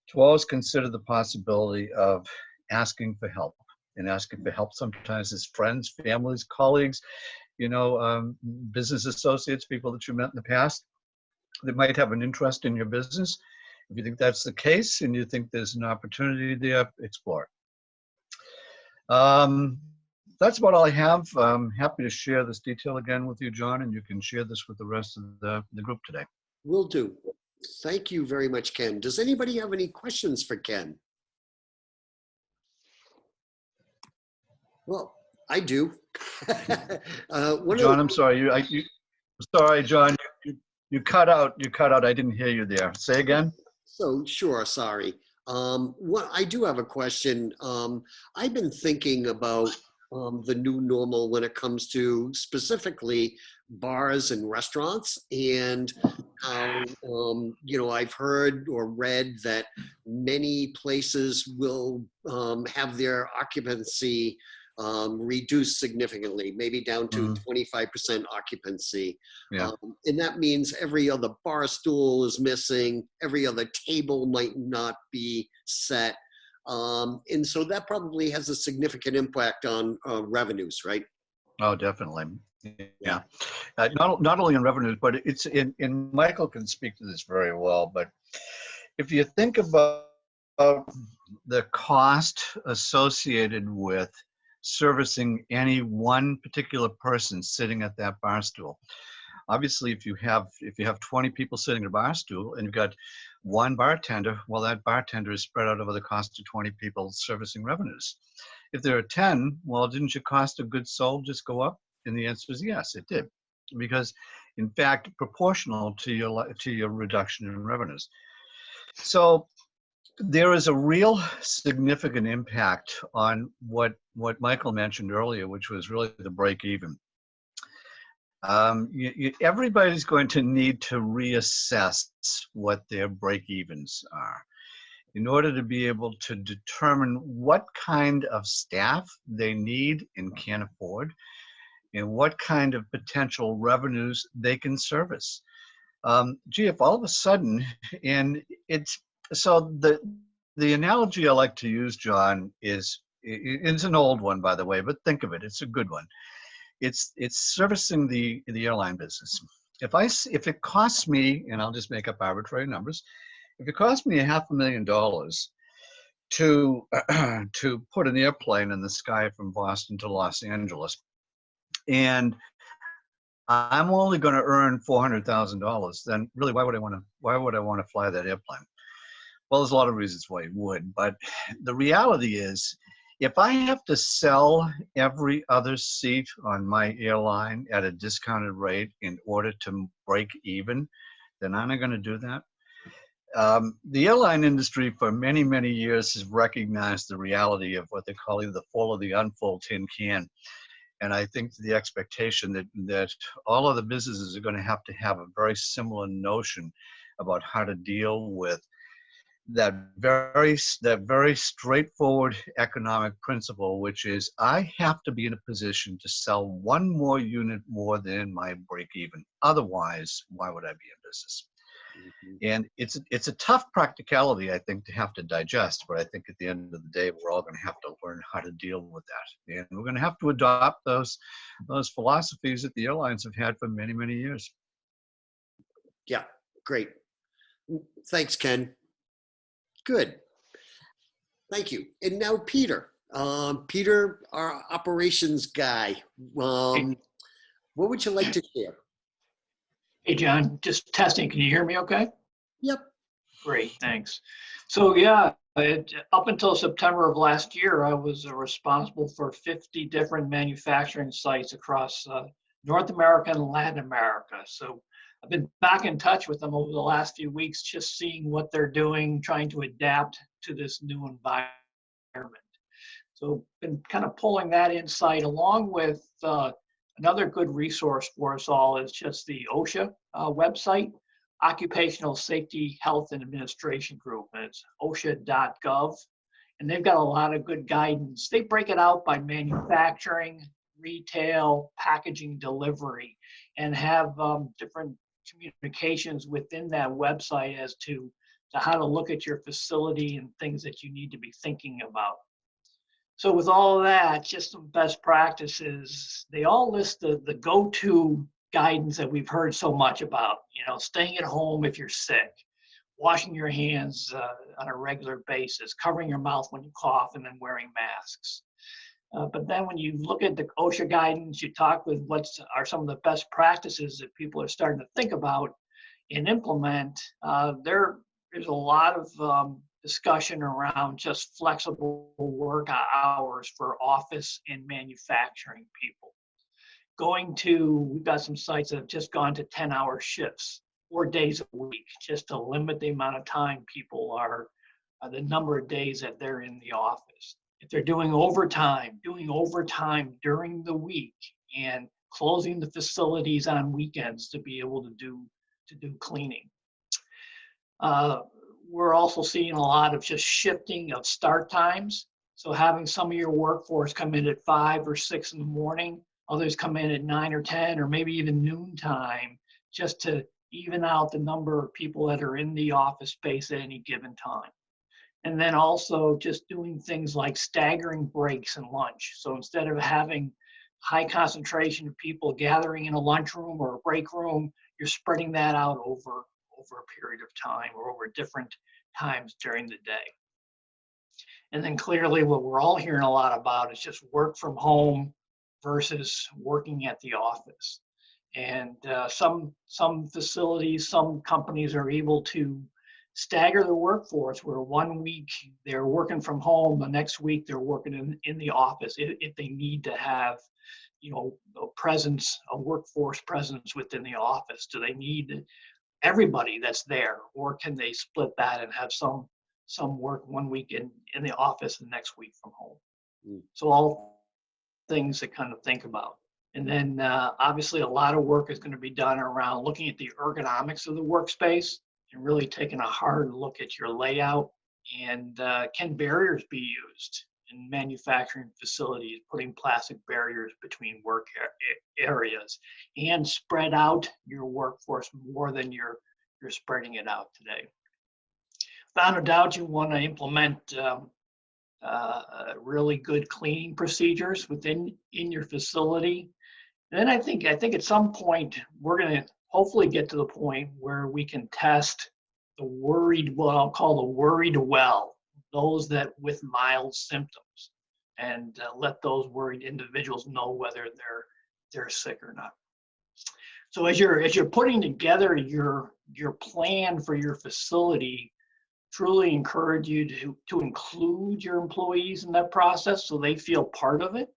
[SPEAKER 7] to always consider the possibility of asking for help, and asking for help sometimes as friends, families, colleagues, business associates, people that you met in the past that might have an interest in your business. If you think that's the case and you think there's an opportunity there, explore. That's about all I have. I'm happy to share this detail again with you, John, and you can share this with the rest of the group today.
[SPEAKER 2] Will do. Thank you very much, Ken. Does anybody have any questions for Ken? Well, I do.
[SPEAKER 7] John, I'm sorry. Sorry, John. You cut out. You cut out. I didn't hear you there. Say again.
[SPEAKER 2] So sure, sorry. I do have a question. I've been thinking about the new normal when it comes to specifically bars and restaurants, and how I've heard or read that many places will have their occupancy reduced significantly, maybe down to 25% occupancy.
[SPEAKER 7] Yeah.
[SPEAKER 2] And that means every other bar stool is missing, every other table might not be set. And so that probably has a significant impact on revenues, right?
[SPEAKER 7] Oh, definitely. Yeah. Not only in revenues, but it's in Michael can speak to this very well, but if you think about the cost associated with servicing any one particular person sitting at that bar stool. Obviously, if you have 20 people sitting at a bar stool and you've got one bartender, well, that bartender is spread out over the cost of 20 people servicing revenues. If there are 10, well, didn't your cost of goods sold just go up? And the answer is yes, it did, because in fact, proportional to your reduction in revenues. So there is a real significant impact on what Michael mentioned earlier, which was really the break even. Everybody's going to need to reassess what their break evens are in order to be able to determine what kind of staff they need and can afford, and what kind of potential revenues they can service. If all of a sudden, and it's so the analogy I like to use, John, it's an old one, by the way, but think of it, it's a good one. It's servicing the airline business. If it costs me, and I'll just make up arbitrary numbers, if it costs me $500,000 to put an airplane in the sky from Boston to Los Angeles, and I'm only going to earn $400,000, then really why would I want to fly that airplane? Well, there's a lot of reasons why you would, but the reality is, if I have to sell every other seat on my airline at a discounted rate in order to break even, then aren't I going to do that? The airline industry for many, many years has recognized the reality of what they call either the full or the unfull tin can. And I think the expectation that all of the businesses are going to have a very similar notion about how to deal with that very straightforward economic principle, which is I have to be in a position to sell one more unit more than my break even. Otherwise, why would I be in business? And it's a tough practicality, I think, to have to digest. But I think at the end of the day, we're all going to have to learn how to deal with that, and we're going to have to adopt those philosophies that the airlines have had for many, many years.
[SPEAKER 2] Yeah, great. Thanks, Ken. Good. Thank you. And now Peter. Peter, our operations guy. What would you like to share?
[SPEAKER 8] Hey, John, just testing. Can you hear me okay?
[SPEAKER 2] Yep.
[SPEAKER 8] Great, thanks. So yeah, up until September of last year, I was responsible for 50 different manufacturing sites across North America and Latin America. So I've been back in touch with them over the last few weeks, just seeing what they're doing, trying to adapt to this new environment. So been kind of pulling that insight along with another good resource for us all is just the OSHA website, Occupational Safety, Health and Administration Group, and it's osha.gov. And they've got a lot of good guidance. They break it out by manufacturing, retail, packaging, delivery, and have different communications within that website as to how to look at your facility and things that you need to be thinking about. So with all of that, just some best practices, they all list the go-to guidance that we've heard so much about, you know, staying at home if you're sick, washing your hands on a regular basis, covering your mouth when you cough, and then wearing masks. But then when you look at the OSHA guidance, you talk with what are some of the best practices that people are starting to think about and implement, there's a lot of discussion around just flexible work hours for office and manufacturing people. We've got some sites that have just gone to 10-hour shifts, 4 days a week, just to limit the amount of time people are, the number of days that they're in the office. If they're doing overtime during the week and closing the facilities on weekends to be able to do cleaning. We're also seeing a lot of just shifting of start times. So having some of your workforce come in at 5 or 6 in the morning, others come in at 9 or 10 or maybe even noontime, just to even out the number of people that are in the office space at any given time. And then also just doing things like staggering breaks and lunch. So instead of having high concentration of people gathering in a lunchroom or a break room, you're spreading that out over a period of time or over different times during the day. And then clearly what we're all hearing a lot about is just work from home versus working at the office. And some facilities, some companies are able to stagger the workforce where 1 week they're working from home, the next week they're working in the office if they need to have, you know, a workforce presence within the office. Do they need everybody that's there, or can they split that and have some work 1 week in the office and the next week from home? So all things to kind of think about. And then obviously a lot of work is going to be done around looking at the ergonomics of the workspace and really taking a hard look at your layout. And can barriers be used in manufacturing facilities, putting plastic barriers between work areas, and spread out your workforce more than you're spreading it out today. Without a doubt, you want to implement really good cleaning procedures in your facility. And then I think at some point we're going to hopefully get to the point where we can test what I'll call the worried well, those that with mild symptoms, and let those worried individuals know whether they're sick or not. So as you're putting together your plan for your facility, truly encourage you to include your employees in that process so they feel part of it.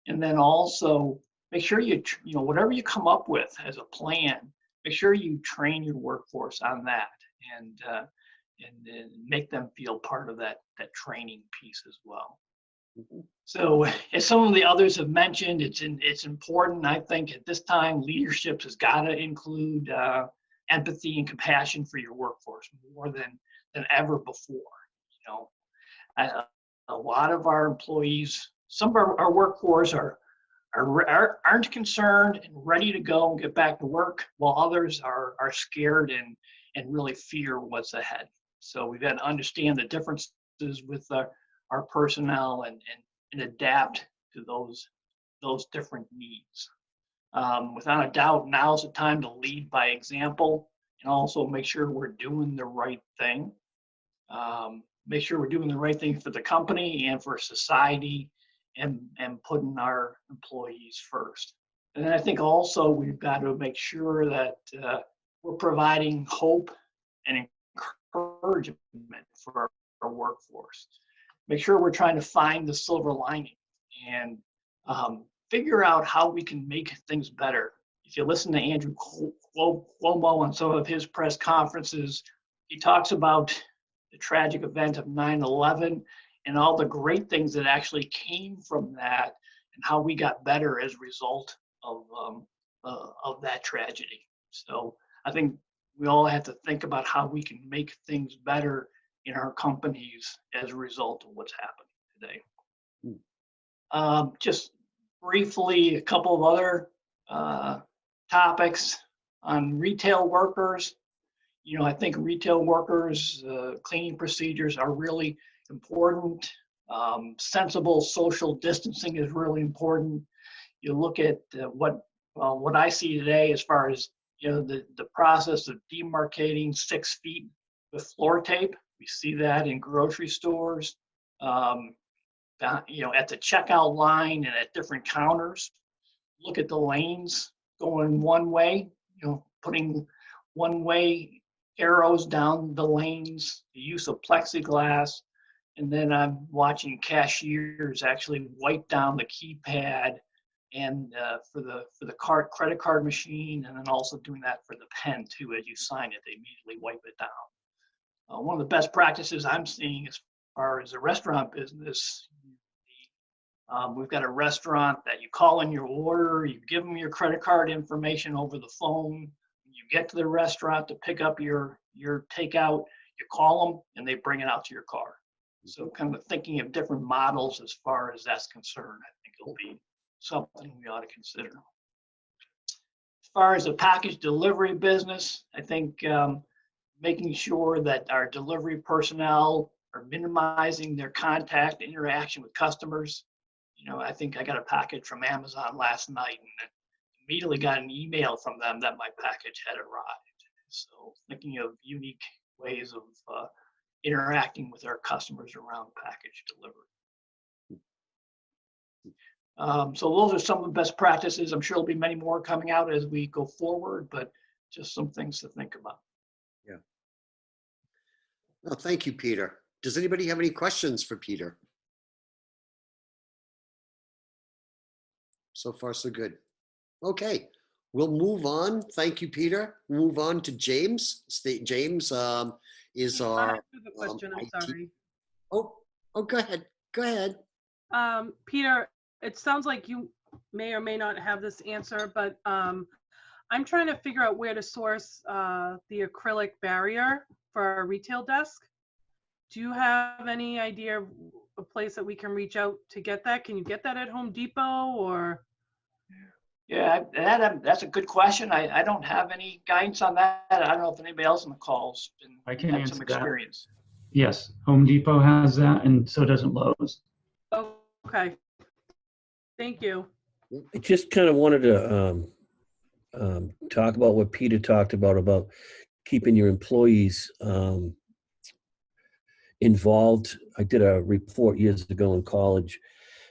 [SPEAKER 8] And then also make sure you know, whatever you come up with as a plan, make sure you train your workforce on that and make them feel part of that training piece as well. So as some of the others have mentioned, it's important, I think, at this time, leadership has got to include empathy and compassion for your workforce more than than ever before. You know, a lot of our employees, some of our workforce aren't concerned and ready to go and get back to work, while others are scared and really fear what's ahead. So we've got to understand the differences with our personnel and adapt to those different needs. Without a doubt, now's the time to lead by example and also make sure we're doing the right thing. Make sure we're doing the right thing for the company and for society, and putting our employees first. And then I think also we've got to make sure that we're providing hope and encouragement for our workforce. Make sure we're trying to find the silver lining and figure out how we can make things better. If you listen to Andrew Cuomo on some of his press conferences, he talks about the tragic event of 9/11 and all the great things that actually came from that, and how we got better as a result of that tragedy. So I think we all have to think about how we can make things better in our companies as a result of what's happening today. Just briefly, a couple of other topics on retail workers. You know, I think retail workers, cleaning procedures are really important. Sensible social distancing is really important. You look at what I see today as far as, you know, the process of demarcating 6 feet with floor tape. We see that in grocery stores, you know, at the checkout line and at different counters. Look at the lanes going one way, you know, putting one-way arrows down the lanes, the use of plexiglass, and then I'm watching cashiers actually wipe down the keypad and for the credit card machine, and then also doing that for the pen too. As you sign it, they immediately wipe it down. One of the best practices I'm seeing as far as the restaurant business, we've got a restaurant that you call in your order, you give them your credit card information over the phone. You get to the restaurant to pick up your takeout, you call them and they bring it out to your car. So kind of thinking of different models as far as that's concerned, I think it'll be something we ought to consider. As far as the package delivery business, I think making sure that our delivery personnel are minimizing their contact interaction with customers. You know, I think I got a package from Amazon last night and immediately got an email from them that my package had arrived. So thinking of unique ways of interacting with our customers around package delivery. So those are some of the best practices. I'm sure there'll be many more coming out as we go forward, but just some things to think about.
[SPEAKER 2] Yeah. Well, thank you, Peter. Does anybody have any questions for Peter? So far, so good. Okay, we'll move on. Thank you, Peter. Move on to James. James is our
[SPEAKER 4] I have a question. I'm
[SPEAKER 2] IT.
[SPEAKER 4] sorry.
[SPEAKER 2] Oh, go ahead. Go ahead.
[SPEAKER 4] Peter, it sounds like you may or may not have this answer, but I'm trying to figure out where to source the acrylic barrier for our retail desk. Do you have any idea of a place that we can reach out to get that? Can you get that at Home Depot or?
[SPEAKER 8] Yeah, that's a good question. I don't have any guidance on that. I don't know if anybody else on the call's
[SPEAKER 9] I can
[SPEAKER 8] had
[SPEAKER 9] answer
[SPEAKER 8] some
[SPEAKER 9] that.
[SPEAKER 8] experience.
[SPEAKER 9] Yes, Home Depot has that, and so doesn't Lowe's.
[SPEAKER 4] Okay. Thank you.
[SPEAKER 10] I just kind of wanted to talk about what Peter talked about keeping your employees involved. I did a report years ago in college,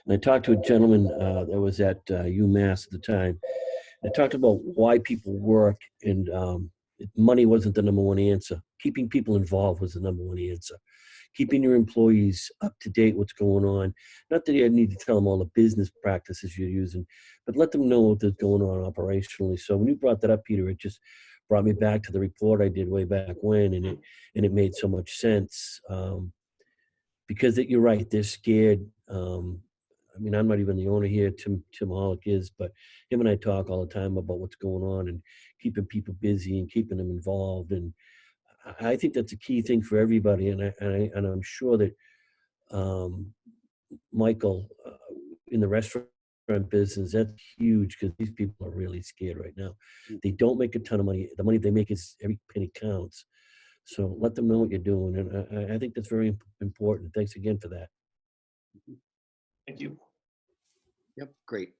[SPEAKER 10] and I talked to a gentleman that was at UMass at the time. I talked about why people work, and money wasn't the number one answer. Keeping people involved was the number one answer. Keeping your employees up to date what's going on. Not that you need to tell them all the business practices you're using, but let them know what's going on operationally. So when you brought that up, Peter, it just brought me back to the report I did way back when, and it made so much sense. Because you're right, they're scared. I mean, I'm not even the owner here, Tim Hollick is, but him and I talk all the time about what's going on and keeping people busy and keeping them involved. And I think that's a key thing for everybody, and I'm sure that Michael, in the restaurant business, that's huge because these people are really scared right now. They don't make a ton of money. The money they make is every penny counts. So let them know what you're doing, and I think that's very important. Thanks again for that.
[SPEAKER 8] Thank you.
[SPEAKER 2] Yep, great.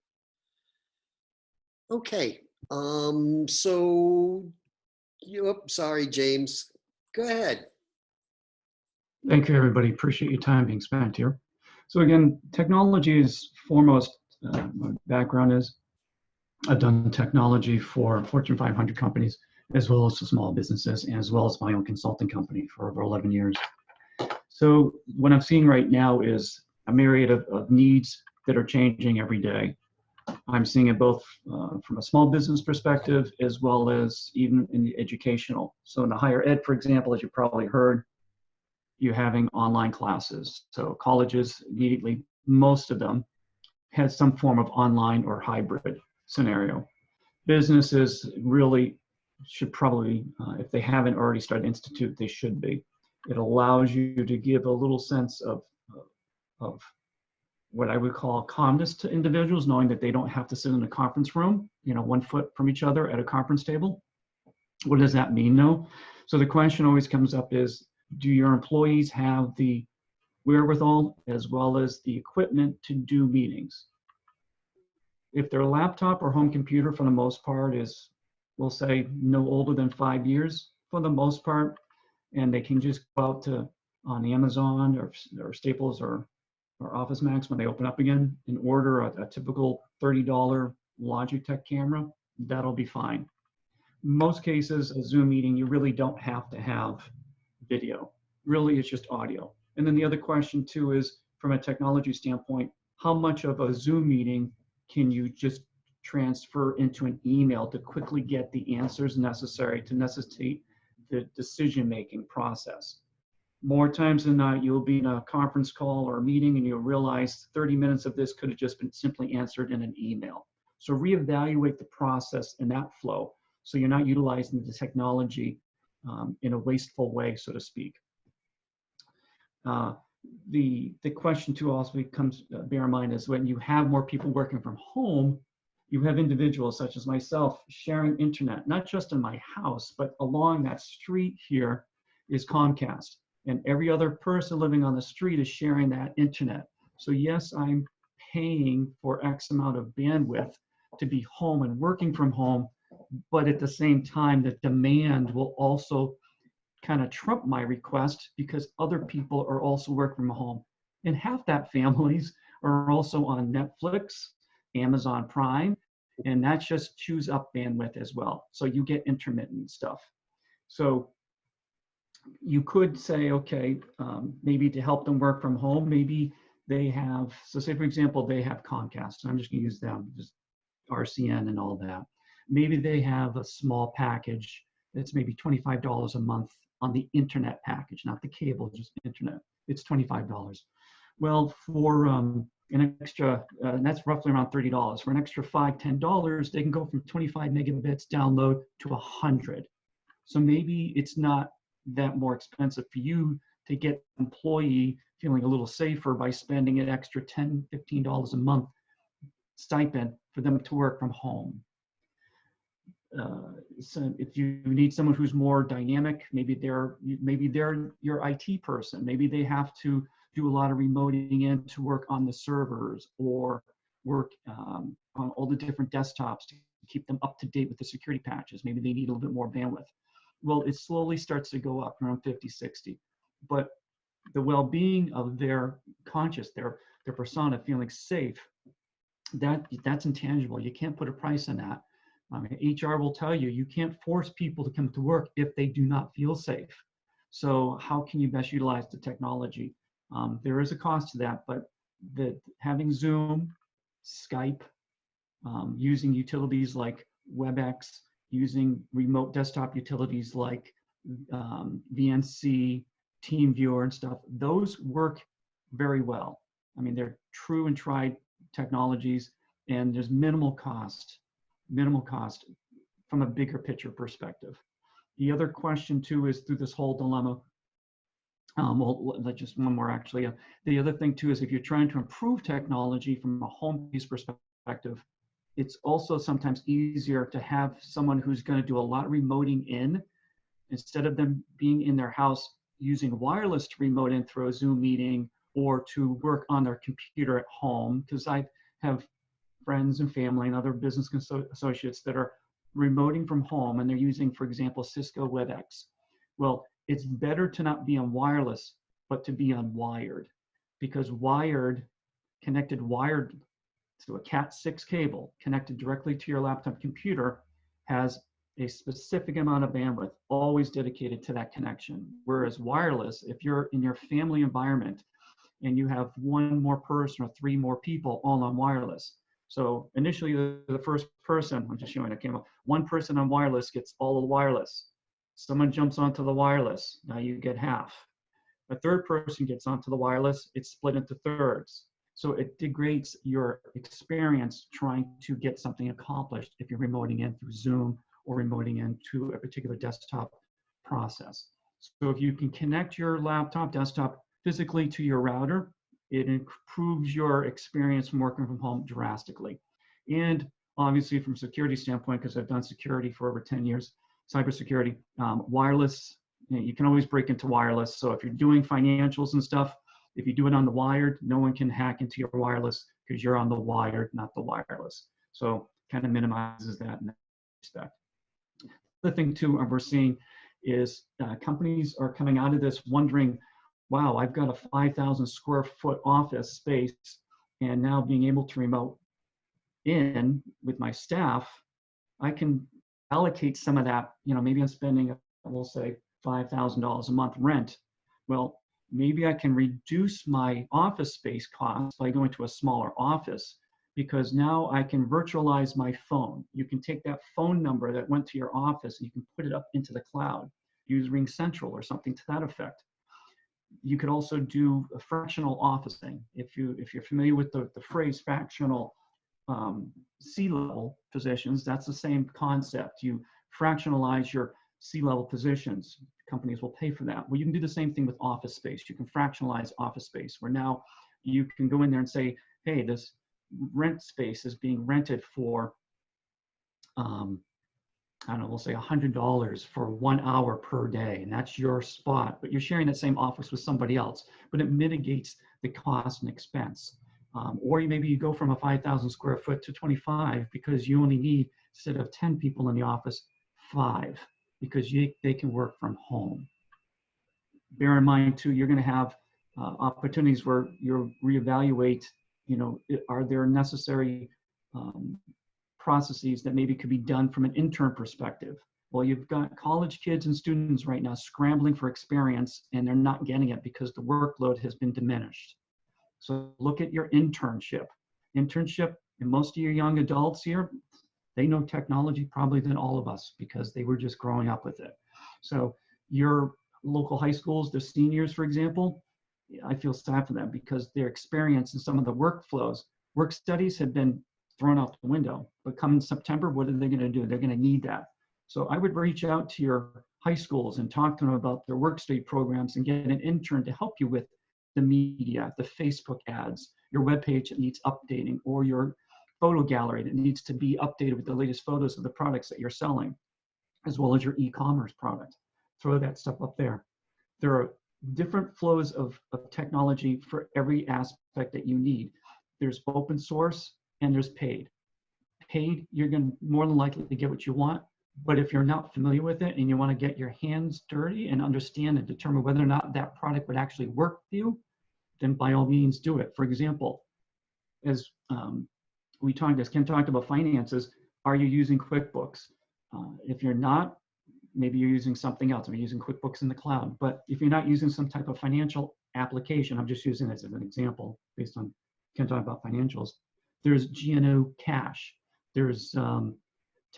[SPEAKER 2] Okay, so sorry, James. Go ahead.
[SPEAKER 9] Thank you, everybody. Appreciate your time being spent here. So again, technology is foremost. My background is I've done technology for Fortune 500 companies, as well as for small businesses, and as well as my own consulting company for over 11 years. So what I'm seeing right now is a myriad of needs that are changing every day. I'm seeing it both from a small business perspective, as well as even in the educational. So in the higher ed, for example, as you probably heard, you're having online classes. So colleges immediately, most of them has some form of online or hybrid scenario. Businesses really should probably, if they haven't already started institute, they should be. It allows you to give a little sense of what I would call calmness to individuals, knowing that they don't have to sit in a conference room, 1 foot from each other at a conference table. What does that mean, though? So the question always comes up is, do your employees have the wherewithal as well as the equipment to do meetings? If their laptop or home computer, for the most part, is, we'll say, no older than 5 years, for the most part, and they can just go out to on Amazon or Staples or Office Max when they open up again and order a typical $30 Logitech camera, that'll be fine. Most cases, a Zoom meeting, you really don't have to have video. Really, it's just audio. And then the other question too is, from a technology standpoint, how much of a Zoom meeting can you just transfer into an email to quickly get the answers necessary to necessitate the decision-making process? More times than not, you'll be in a conference call or a meeting and you'll realize 30 minutes of this could have just been simply answered in an email. So reevaluate the process and that flow, so you're not utilizing the technology in a wasteful way, so to speak. The question too also becomes, bear in mind, is when you have more people working from home, you have individuals such as myself sharing internet, not just in my house, but along that street here is Comcast. And every other person living on the street is sharing that internet. So yes, I'm paying for X amount of bandwidth to be home and working from home, but at the same time, the demand will also kind of trump my request because other people are also working from home. And half that families are also on Netflix, Amazon Prime, and that just chews up bandwidth as well. So you get intermittent stuff. So you could say, okay, maybe to help them work from home, maybe they have, so say for example, they have Comcast, and I'm just gonna use them, just RCN and all that. Maybe they have a small package that's maybe $25 a month on the internet package, not the cable, just internet. It's $25. Well, for an extra, and that's roughly around $30. For an extra $5, $10, they can go from 25 megabits download to 100. So maybe it's not that more expensive for you to get an employee feeling a little safer by spending an extra $10, $15 a month stipend for them to work from home. So if you need someone who's more dynamic, maybe they're your IT person. Maybe they have to do a lot of remoting in to work on the servers or work on all the different desktops to keep them up to date with the security patches. Maybe they need a little bit more bandwidth. Well, it slowly starts to go up around 50, 60. But the well-being of their conscious, their persona feeling safe, that's intangible. You can't put a price on that. I mean, HR will tell you, you can't force people to come to work if they do not feel safe. So how can you best utilize the technology? There is a cost to that, but having Zoom, Skype, using utilities like WebEx, using remote desktop utilities like VNC, TeamViewer and stuff, those work very well. I mean, they're true and tried technologies, and there's minimal cost from a bigger picture perspective. The other question too is through this whole dilemma. Well, just one more actually. The other thing too is if you're trying to improve technology from a home-based perspective, it's also sometimes easier to have someone who's going to do a lot of remoting in, instead of them being in their house using wireless to remote in through a Zoom meeting or to work on their computer at home. Because I have friends and family and other business associates that are remoting from home and they're using, for example, Cisco WebEx. Well, it's better to not be on wireless, but to be on wired, because connected wired to a Cat6 cable connected directly to your laptop computer has a specific amount of bandwidth always dedicated to that connection. Whereas wireless, if you're in your family environment and you have one more person or three more people all on wireless. So initially the first person, I'm just showing a camera, one person on wireless gets all of the wireless. Someone jumps onto the wireless, now you get half. A third person gets onto the wireless, it's split into thirds. So it degrades your experience trying to get something accomplished if you're remoting in through Zoom or remoting into a particular desktop process. So if you can connect your laptop, desktop physically to your router, it improves your experience from working from home drastically. And obviously from a security standpoint, because I've done security for over 10 years, cybersecurity, wireless, you can always break into wireless. So if you're doing financials and stuff, if you do it on the wired, no one can hack into your wireless because you're on the wired, not the wireless. So kind of minimizes that in that respect. The thing too we're seeing is companies are coming out of this wondering, wow, I've got a 5,000 square foot office space, and now being able to remote in with my staff, I can allocate some of that, maybe I'm spending, we'll say $5,000 a month rent. Well, maybe I can reduce my office space costs by going to a smaller office, because now I can virtualize my phone. You can take that phone number that went to your office and you can put it up into the cloud, use Ring Central or something to that effect. You could also do a fractional officing. If you're familiar with the phrase fractional C-level positions, that's the same concept. You fractionalize your C-level positions. Companies will pay for that. Well, you can do the same thing with office space. You can fractionalize office space, where now you can go in there and say, hey, this rent space is being rented for, I don't know, we'll say $100 for 1 hour per day, and that's your spot, but you're sharing that same office with somebody else, but it mitigates the cost and expense. Or maybe you go from a 5,000 square foot to 25 because you only need, instead of 10 people in the office, 5, because they can work from home. Bear in mind too, you're going to have opportunities where you reevaluate, are there necessary processes that maybe could be done from an intern perspective? Well, you've got college kids and students right now scrambling for experience, and they're not getting it because the workload has been diminished. So look at your internship. Internship, and most of your young adults here, they know technology probably than all of us because they were just growing up with it. So your local high schools, the seniors, for example, I feel sad for them because their experience in some of the workflows, work studies have been thrown out the window. But come September, what are they going to do? They're going to need that. So I would reach out to your high schools and talk to them about their work study programs and get an intern to help you with the media, the Facebook ads, your webpage that needs updating, or your photo gallery that needs to be updated with the latest photos of the products that you're selling, as well as your e-commerce product. Throw that stuff up there. There are different flows of technology for every aspect that you need. There's open source and there's paid. Paid, you're going to more than likely to get what you want. But if you're not familiar with it and you want to get your hands dirty and understand and determine whether or not that product would actually work for you, then by all means do it. For example, as Ken talked about finances, are you using QuickBooks? If you're not, maybe you're using something else. Maybe you're using QuickBooks in the cloud. But if you're not using some type of financial application, I'm just using this as an example based on Ken talking about financials. There's GNO Cash. There's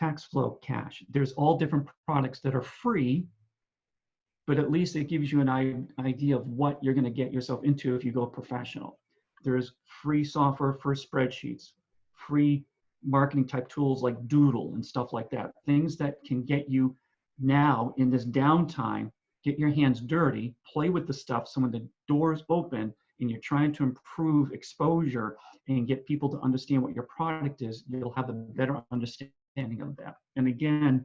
[SPEAKER 9] TaxFlow Cash. There's all different products that are free, but at least it gives you an idea of what you're going to get yourself into if you go professional. There's free software for spreadsheets, free marketing type tools like Doodle and stuff like that. Things that can get you now in this downtime, get your hands dirty, play with the stuff. So when the doors open and you're trying to improve exposure and get people to understand what your product is, you'll have a better understanding of that. And again,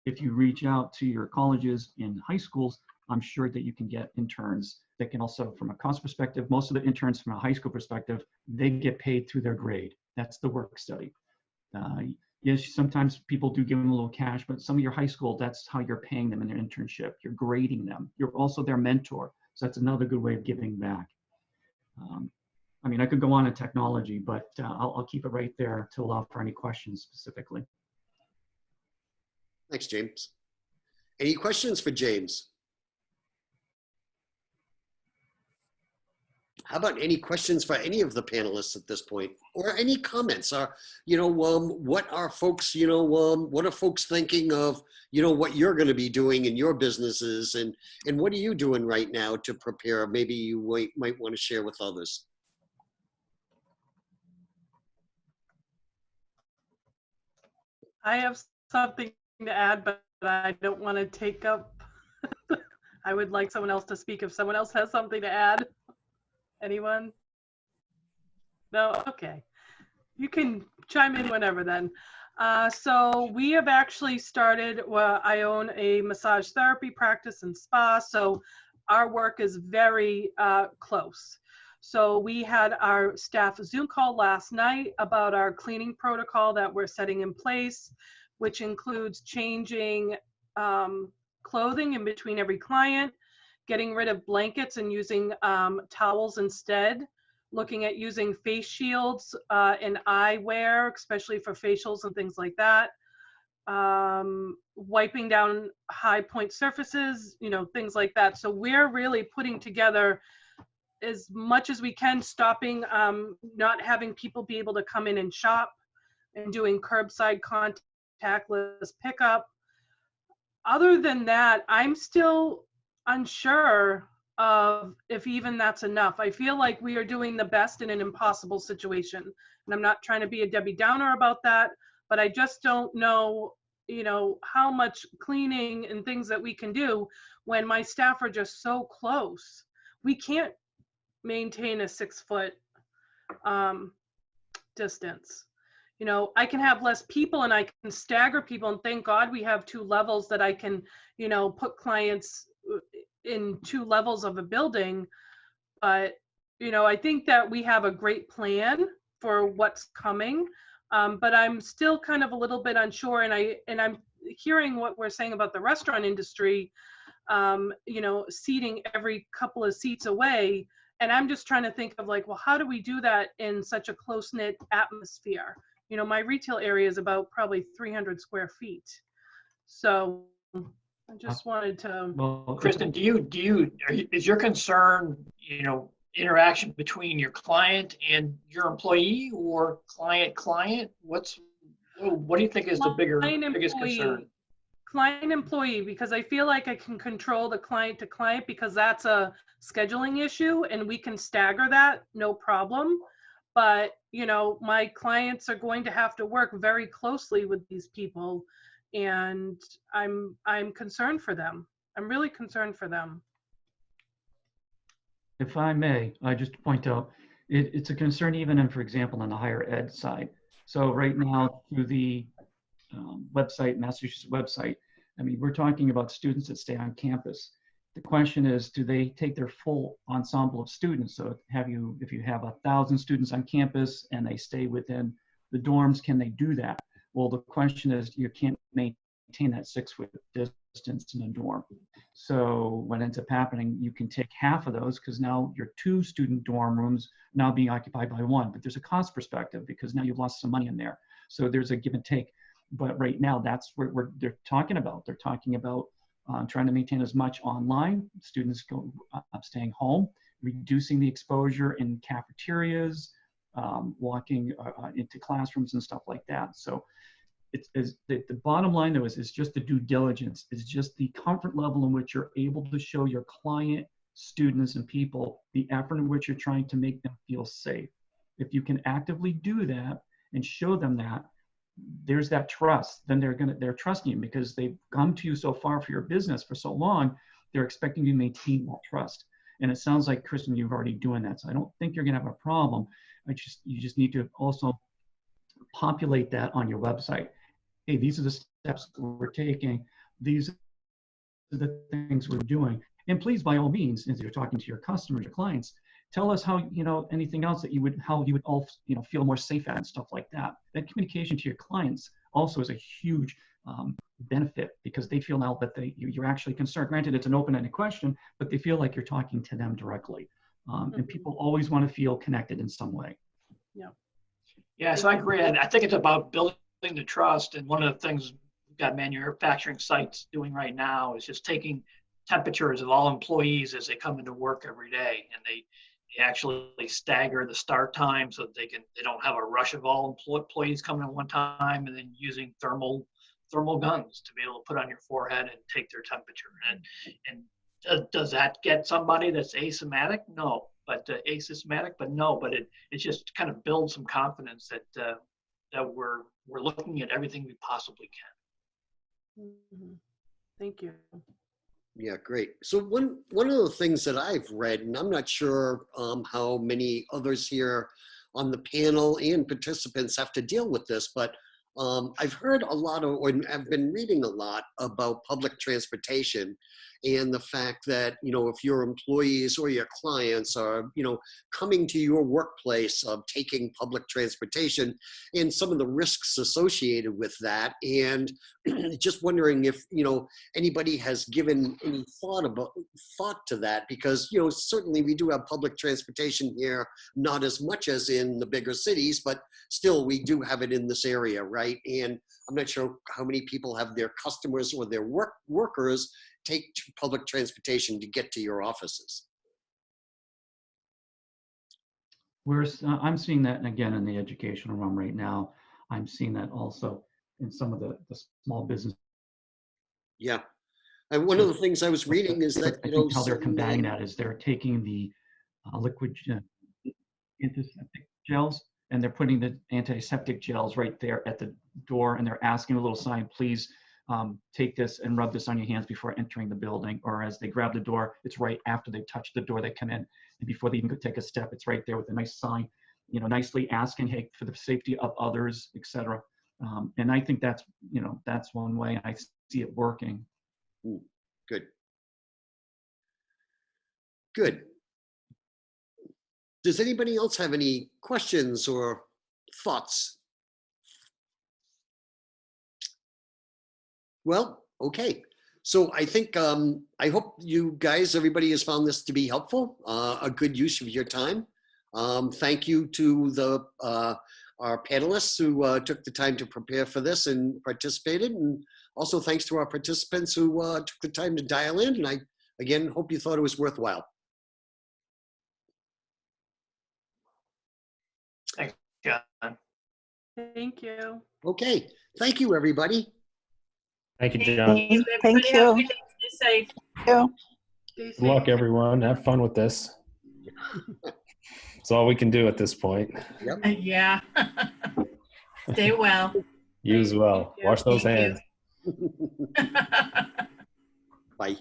[SPEAKER 9] if you reach out to your colleges and high schools, I'm sure that you can get interns that can also, from a cost perspective, most of the interns from a high school perspective, they get paid through their grade. That's the work study. Yes, sometimes people do give them a little cash, but some of your high school, that's how you're paying them in their internship. You're grading them. You're also their mentor. So that's another good way of giving back. I mean, I could go on in technology, but I'll keep it right there to allow for any questions specifically.
[SPEAKER 2] Thanks, James. Any questions for James? How about any questions for any of the panelists at this point, or any comments? What are folks, what are folks thinking of, what you're going to be doing in your businesses, and what are you doing right now to prepare? Maybe you might want to share with others.
[SPEAKER 4] I have something to add, but I don't want to take up. I would like someone else to speak if someone else has something to add. Anyone? No? Okay. You can chime in whenever then. So we have actually started, well, I own a massage therapy practice and spa, so our work is very close. So we had our staff Zoom call last night about our cleaning protocol that we're setting in place, which includes changing clothing in between every client, getting rid of blankets and using towels instead, looking at using face shields and eyewear, especially for facials and things like that, wiping down high point surfaces, things like that. So we're really putting together as much as we can, stopping, not having people be able to come in and shop, and doing curbside contactless pickup. Other than that, I'm still unsure of if even that's enough. I feel like we are doing the best in an impossible situation. And I'm not trying to be a Debbie Downer about that, but I just don't know, how much cleaning and things that we can do when my staff are just so close. We can't maintain a 6-foot distance. I can have less people and I can stagger people, and thank God we have 2 levels that I can, put clients in 2 levels of a building. But, I think that we have a great plan for what's coming. But I'm still kind of a little bit unsure, and I'm hearing what we're saying about the restaurant industry, seating every couple of seats away. And I'm just trying to think of well, how do we do that in such a close-knit atmosphere? My retail area is about probably 300 square feet. So I just wanted to.
[SPEAKER 9] Well,
[SPEAKER 8] Kristen, is your concern, interaction between your client and your employee, or client? What do you think is the biggest concern?
[SPEAKER 4] Client employee, because I feel like I can control the client to client, because that's a scheduling issue and we can stagger that, no problem. But, my clients are going to have to work very closely with these people, and I'm concerned for them. I'm really concerned for them.
[SPEAKER 9] if I may, I just point out, it's a concern even in, for example, on the higher ed side. So right now through the website, Massachusetts website, I mean, we're talking about students that stay on campus. The question is, do they take their full ensemble of students? So if you have 1,000 students on campus and they stay within the dorms, can they do that? Well, the question is, you can't maintain that 6-foot distance in a dorm. So what ends up happening, you can take half of those, because now your 2 student dorm rooms now being occupied by 1, but there's a cost perspective because now you've lost some money in there. So there's a give and take. But right now, that's what they're talking about. They're talking about trying to maintain as much online, students staying home, reducing the exposure in cafeterias, walking into classrooms and stuff like that. So the bottom line though is just the due diligence, is just the comfort level in which you're able to show your client, students, and people the effort in which you're trying to make them feel safe. If you can actively do that and show them that, there's that trust. Then they're trusting you because they've come to you so far for your business for so long. They're expecting you to maintain that trust. And it sounds like, Kristen, you're already doing that. So I don't think you're going to have a problem. You just need to also populate that on your website. Hey, these are the steps we're taking. These are the things we're doing. And please, by all means, as you're talking to your customers, your clients, tell us how, anything else that how you would all, feel more safe at and stuff like that. That communication to your clients also is a huge benefit because they feel now that you're actually concerned. Granted, it's an open-ended question, but they feel like you're talking to them directly. And people always want to feel connected in some way.
[SPEAKER 4] Yeah.
[SPEAKER 8] Yeah, so I agree. I think it's about building the trust. And one of the things we've got manufacturing sites doing right now is just taking temperatures of all employees as they come into work every day. And they actually stagger the start time so that they don't have a rush of all employees coming at one time, and then using thermal guns to be able to put on your forehead and take their temperature. And does that get somebody that's asymptomatic? No, but asymptomatic, but no. But it just kind of builds some confidence that we're looking at everything we possibly can.
[SPEAKER 4] Mm-hmm. Thank you.
[SPEAKER 2] Yeah, great. So one of the things that I've read, and I'm not sure how many others here on the panel and participants have to deal with this, but I've heard a lot of, or I've been reading a lot about public transportation and the fact that, if your employees or your clients are, coming to your workplace of taking public transportation and some of the risks associated with that. And just wondering if, anybody has given any thought to that, because, certainly we do have public transportation here, not as much as in the bigger cities, but still we do have it in this area, right? And I'm not sure how many people have their customers or their workers take public transportation to get to your offices.
[SPEAKER 9] I'm seeing that, and again, in the educational realm right now, I'm seeing that also in some of the small business.
[SPEAKER 2] Yeah. And one of the things I was reading is that,
[SPEAKER 9] I think how they're combating that is they're taking the liquid antiseptic gels, and they're putting the antiseptic gels right there at the door, and they're asking a little sign, please take this and rub this on your hands before entering the building. Or as they grab the door, it's right after they touch the door, they come in. And before they even take a step, it's right there with a nice sign, nicely asking, hey, for the safety of others, etc. And I think that's, that's one way I see it working.
[SPEAKER 2] Good. Good. Does anybody else have any questions or thoughts? Well, okay. So I think, I hope you guys, everybody has found this to be helpful, a good use of your time. Thank you to our panelists who took the time to prepare for this and participated. And also thanks to our participants who took the time to dial in. And I, again, hope you thought it was worthwhile.
[SPEAKER 8] Thanks, John.
[SPEAKER 4] Thank you.
[SPEAKER 2] Okay. Thank you, everybody.
[SPEAKER 6] Thank you, John.
[SPEAKER 11] Thank you.
[SPEAKER 12] Stay safe.
[SPEAKER 11] You.
[SPEAKER 4] Stay safe.
[SPEAKER 6] Good luck, everyone. Have fun with this. It's all we can do at this point.
[SPEAKER 2] Yep.
[SPEAKER 12] Yeah. Stay well.
[SPEAKER 6] You as well.
[SPEAKER 4] Thank you.
[SPEAKER 6] Wash those hands.
[SPEAKER 2] Bye.